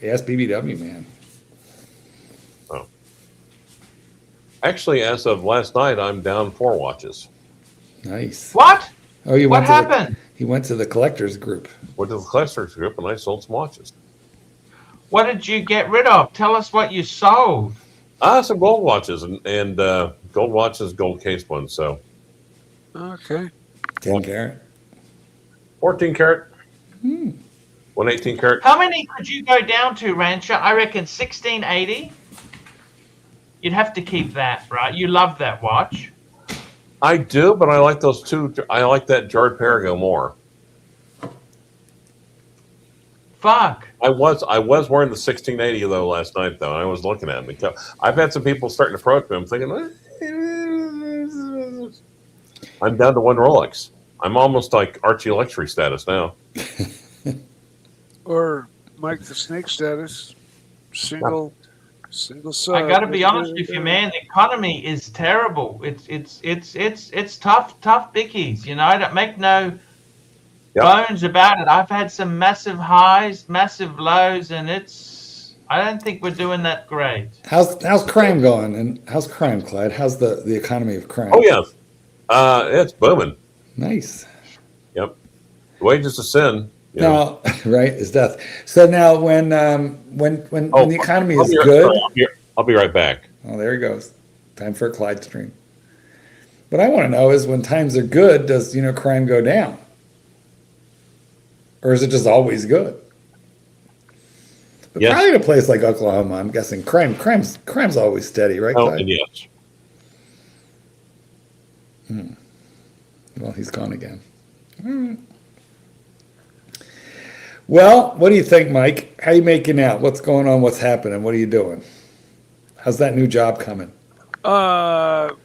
ask BBW, man. Oh. Actually, as of last night, I'm down 4 watches. Nice. What? Oh, you What went to happened? he went to the collectors group. Went to the collectors group and I sold some watches. What did you get rid of? Tell us what you sold. Some gold watches and gold watches, gold case ones. So Okay. 10 carat. 14 karat, 118 karat. How many could you go down to, Rancher? I reckon 1680. You'd have to keep that, right? You love that watch. I do, but I like those two. I like that jarred Perigo more. Fuck. I was wearing the 1680 though last night though. And I was looking at it. I've had some people starting to approach me. I'm thinking, I'm down to 1 Rolex. I'm almost like Archie luxury status now. Or Mike the Snake status. Single sub. I got to be honest with you, man. The economy is terrible. It's tough bickies. I don't make no bones about it. I've had some massive highs, massive lows, and I don't think we're doing that great. How's crime going? And how's crime, Clyde? How's the economy of crime? Oh yeah, it's booming. Nice. Yep. The wages of sin. Now, right, is death. So now, when the economy is good, I'll be right back. Oh, there he goes. Time for a Clyde stream. What I want to know is, when times are good, does crime go down, or is it just always good? But probably in a place like Oklahoma, I'm guessing crime's always steady, right, Clyde? Yes. Well, he's gone again. All right. Well, what do you think, Mike? How you making out? What's going on? What's happening? What are you doing? How's that new job coming? Well,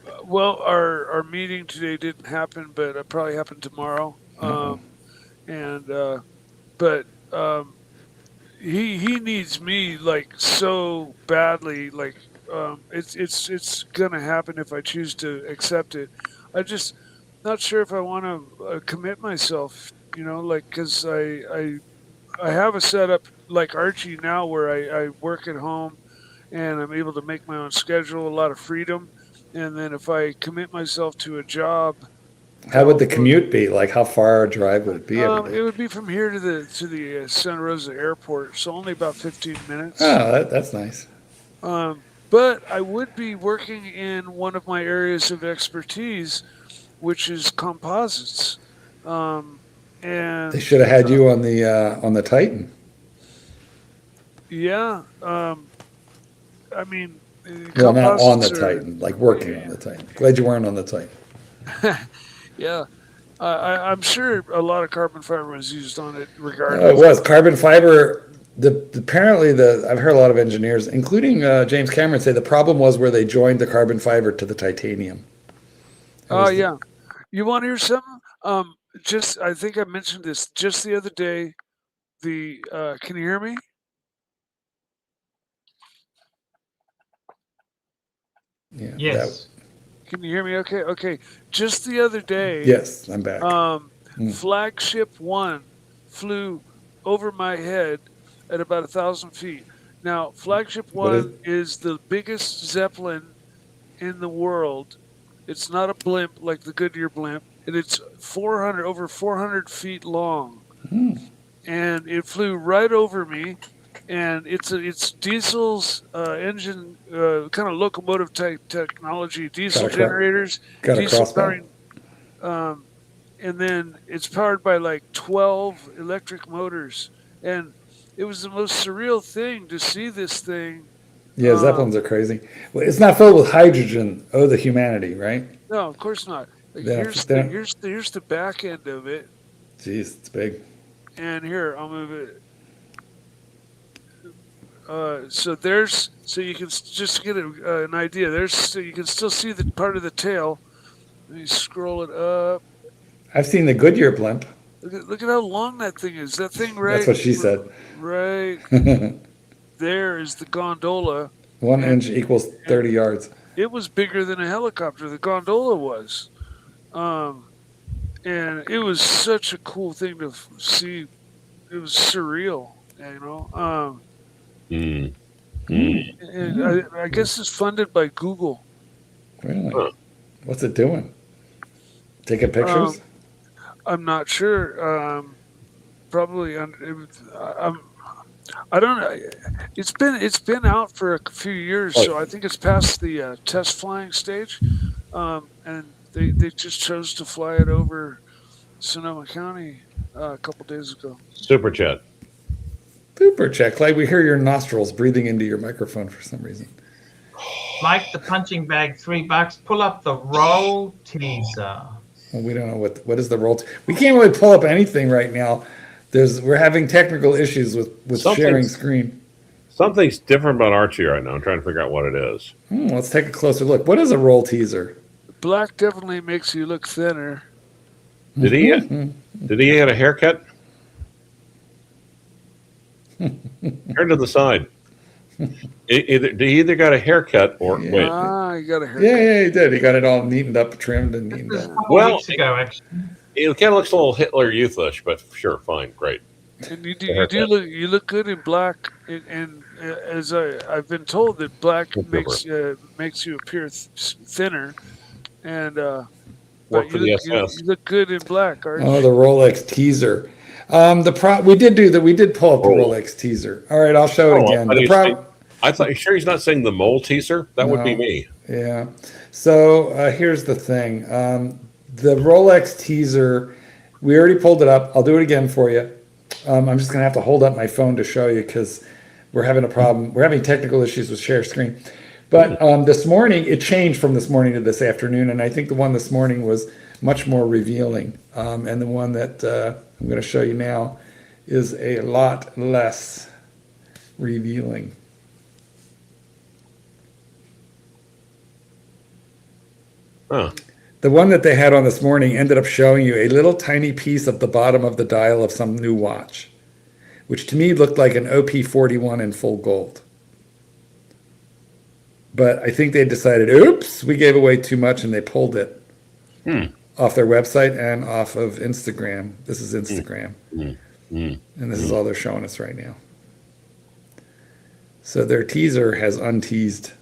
our meeting today didn't happen, but it'll probably happen tomorrow. But he needs me like so badly. Like it's gonna happen if I choose to accept it. I just not sure if I want to commit myself You know, like because I have a setup like Archie now where I work at home and I'm able to make my own schedule, a lot of freedom. And then if I commit myself to a job, How would the commute be? Like, how far a drive would it be every day? it would be from here to the Santa Rosa airport, so only about 15 minutes. Oh, that's nice. But I would be working in one of my areas of expertise, which is composites. And They should have had you on the Titan. Yeah. I mean, Well, not on the composites Titan, like working on the Titan. Glad you weren't on the Titan. Yeah. I'm sure a lot of carbon fiber was used on it Oh, regardless. it was carbon fiber. Apparently I've heard a lot of engineers, including James Cameron, say the problem was where they joined the carbon fiber to the titanium. Oh, yeah. You want to hear something? I think I mentioned this just the other day. Can you hear me? Yeah. Yes. Can you hear me? Okay. Okay. Just the other day. Yes, I'm back. Flagship 1 flew over my head at about 1,000 feet. Now, Flagship 1 is the biggest Zeppelin in the world. It's not a blimp like the Goodyear blimp, and it's over 400 feet long. And it flew right over me. And it's diesel's engine, kind of locomotive type technology, diesel generators, diesel powering, and then it's powered by like 12 electric motors. And it was the most surreal thing to see this thing. Yeah, Zeppelins are crazy. Well, it's not filled with hydrogen. Oh, the humanity, right? No, of course not. Like, here's the back end of it. Jeez, it's big. And here, I'll move it. So you can just get an idea. So you can still see the part of the tail. Let me scroll it up. I've seen the Goodyear blimp. Look at how long that thing is. That thing right. That's what she said. Right there is the gondola. 1 inch equals 30 yards. It was bigger than a helicopter. The gondola was, and it was such a cool thing to see. It was surreal, you know. And I guess it's funded by Google. Really? What's it doing? Taking pictures? I'm not sure. Probably. I don't know. It's been out for a few years, so I think it's past the test flying stage. And they just chose to fly it over Sonoma County a couple days ago. Super chat. Super check. Like we hear your nostrils breathing into your microphone for some reason. Like the punching bag, $3. Pull up the roll teaser. Well, we don't know what is the roll. We can't really pull up anything right now. We're having technical issues with sharing screen. Something's different about Archie right now. I'm trying to figure out what it is. Let's take a closer look. What is a roll teaser? Black definitely makes you look thinner. Did he get a haircut? Turn to the side. He either got a haircut or wait. He got a haircut. Yeah, he did. He got it all neatened up, trimmed, and neatened up. Well, weeks ago, actually. It kind of looks a little Hitler Youthish, but sure, fine, great. And you look good in black, and as I've been told that black makes you appear thinner, and but you look good in black, Archie. Oh, the Rolex teaser. We did pull up the Rolex teaser. All right, I'll show it again. I thought you sure he's not saying the mole teaser? That would be me. Yeah. So here's the thing. The Rolex teaser, we already pulled it up. I'll do it again for you. I'm just gonna have to hold up my phone to show you because we're having a problem. We're having technical issues with share screen. But this morning, it changed from this morning to this afternoon, and I think the one this morning was much more revealing. And the one that I'm going to show you now is a lot less revealing. The one that they had on this morning ended up showing you a little tiny piece of the bottom of the dial of some new watch, which to me looked like an OP41 in full gold. But I think they decided, oops, we gave away too much, and they pulled it. off their website and off of Instagram. This is Instagram. And this is all they're showing us right now. So their teaser has unteased.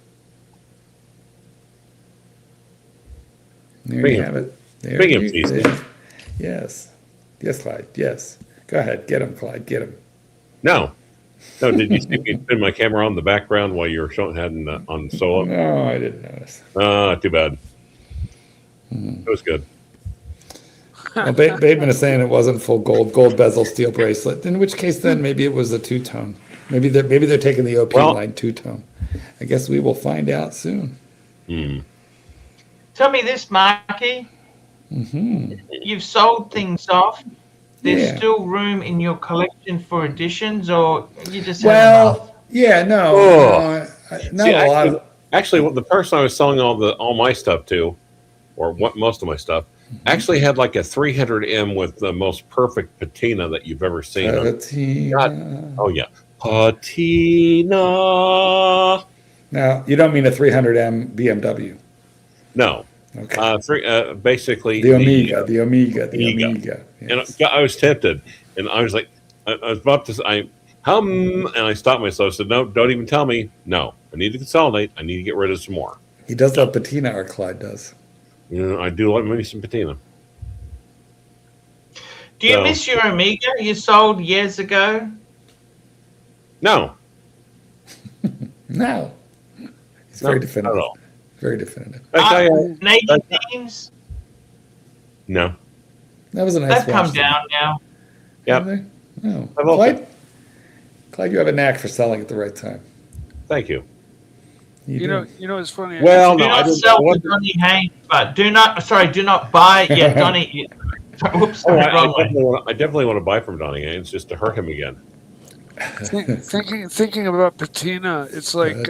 There you have it. Speaking of teasing. Yes. Yes, Clyde. Yes. Go ahead. Get him, Clyde. Get him. No. Did you see me spin my camera on the background while you were showing head on solo? No, I didn't notice. Too bad. It was good. Well, Bateman is saying it wasn't full gold bezel steel bracelet. In which case, then maybe it was a two-tone. Maybe they're taking the OP line two-tone. I guess we will find out soon. Tell me this, Marky. You've sold things off. There's still room in your collection for additions, or you just have enough? Not a lot. Actually, the person I was selling all my stuff to, or most of my stuff, actually had like a 300M with the most perfect patina that you've ever seen. Patina. Oh yeah, patina. Now you don't mean a 300M BMW? No. Okay. Basically the Omega. Yes. And I was tempted, and I was like, I was about to say, and I stopped myself. I said, no, don't even tell me. No, I need to consolidate. I need to get rid of some more. He does love patina, or Clyde does. I do like maybe some patina. Do you miss your Omega you sold years ago? No. No. It's very definitive. Not at all. Very definitive. Navy teams? No. That was a nice. They've come down now. Yeah. No. Clyde, you have a knack for selling at the right time. Thank you. You know, it's funny. Well, do not sell to Donny Haynes, but do not buy. Yeah, Donny. Whoops, I definitely want to buy from Donny Haynes just to hurt him again. Thinking about patina, it's like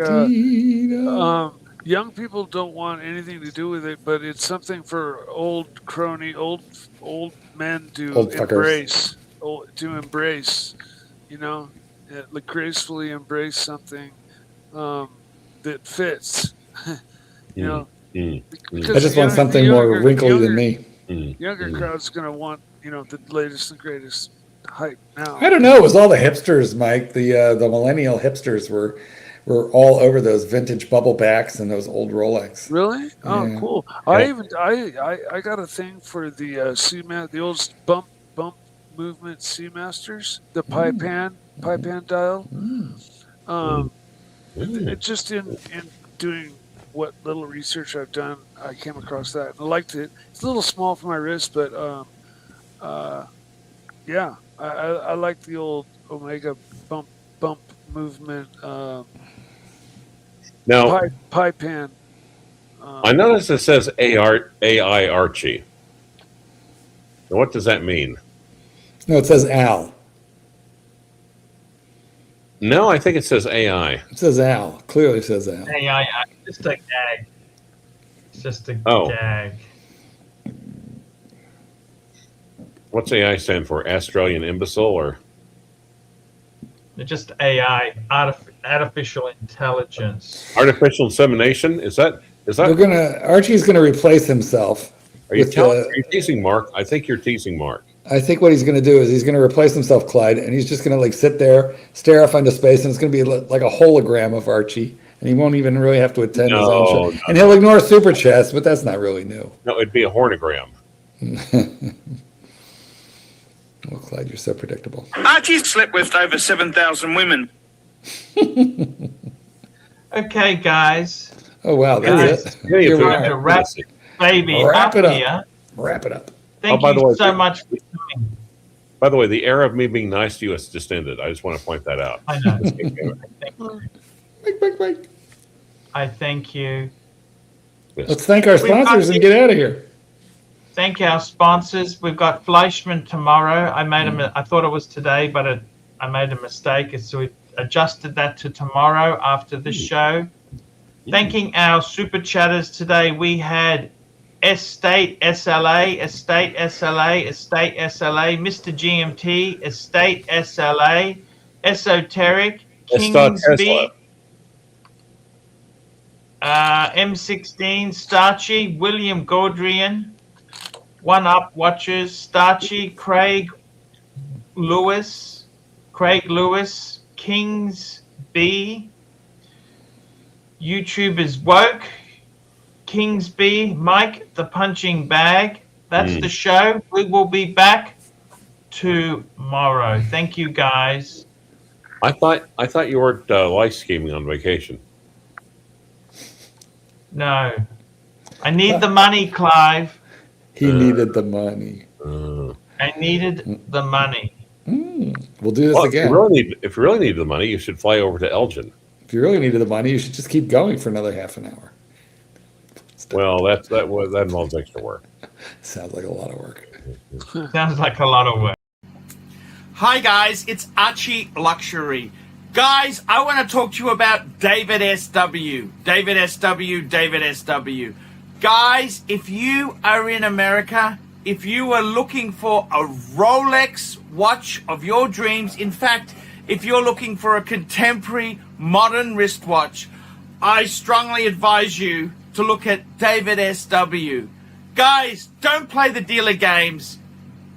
young people don't want anything to do with it, but it's something for old men to embrace. Like gracefully embrace something that fits. I just want something more wrinkly than me. Younger crowd's gonna want the latest and greatest hype now. I don't know. It was all the hipsters, Mike. The millennial hipsters were all over those vintage bubble backs and those old Rolex. Really? Oh, yeah. Cool. I got a thing for the the old bump movement Seamasters, the pipe hand dial. It just in doing what little research I've done, I came across that and I liked it. It's a little small for my wrist, but yeah, I like the old Omega bump movement. Now, pipe hand. I noticed it says AI Archie. Now, what does that mean? No, it says Al. No, I think it says AI. It says Al. Clearly says Al. AI. Just a gag. It's just a gag. What's AI stand for? Australian imbecile, or? They're just AI, artificial intelligence. Artificial insemination? Is that? Archie's gonna replace himself. Are you teasing Mark? I think you're teasing Mark. I think what he's going to do is he's going to replace himself, Clyde, and he's just going to sit there, stare off into space, and it's going to be like a hologram of Archie, and he won't even really have to attend his own show. No, and he'll ignore Super Chats, but that's not really new. No, it'd be a hornogram. Well, Clyde, you're so predictable. Archie slept with over 7,000 women. Okay, guys. Oh, wow. That's it. You're going to wrap it up here. Wrap it up. Thank you so much for coming. By the way, the era of me being nice to you has just ended. I just want to point that out. I know. I thank you. Yes. Let's thank our sponsors and get out of here. Thank our sponsors. We've got Fleischmann tomorrow. I thought it was today, but I made a mistake, so we adjusted that to tomorrow after the show. Thanking our super chatters today, we had Estate SLA, Mr. GMT, Estate SLA, Esoteric, Kingsby, M16, Starchy, William Gaudrian, One Up watchers, Starchy, Craig Lewis, Kings B, YouTubers Woke, Kings B, Mike the Punching Bag. That's the show. We will be back tomorrow. Thank you, guys. I thought you weren't live scheming on vacation. No. I need the money, Clive. He needed the money. I needed the money. We'll do this again. If you really need the money, you should fly over to Elgin. If you really needed the money, you should just keep going for another half an hour. Well, that involves extra work. Sounds like a lot of work. Sounds like a lot of work. Hi guys, it's Archie Luxury. Guys, I want to talk to you about David SW. David SW. Guys, if you are in America, if you are looking for a Rolex watch of your dreams, in fact, if you're looking for a contemporary modern wristwatch, I strongly advise you to look at David SW. Guys, don't play the dealer games.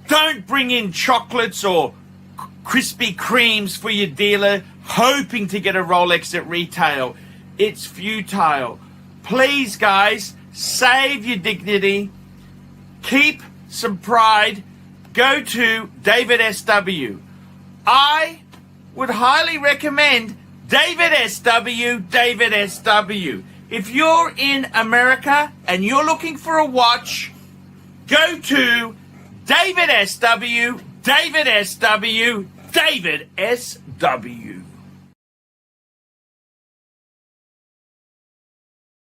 Don't bring in chocolates or Krispy Kremes for your dealer hoping to get a Rolex at retail. It's futile. Please, guys, save your dignity. Keep some pride. Go to David SW. I would highly recommend David SW. If you're in America and you're looking for a watch, go to David SW.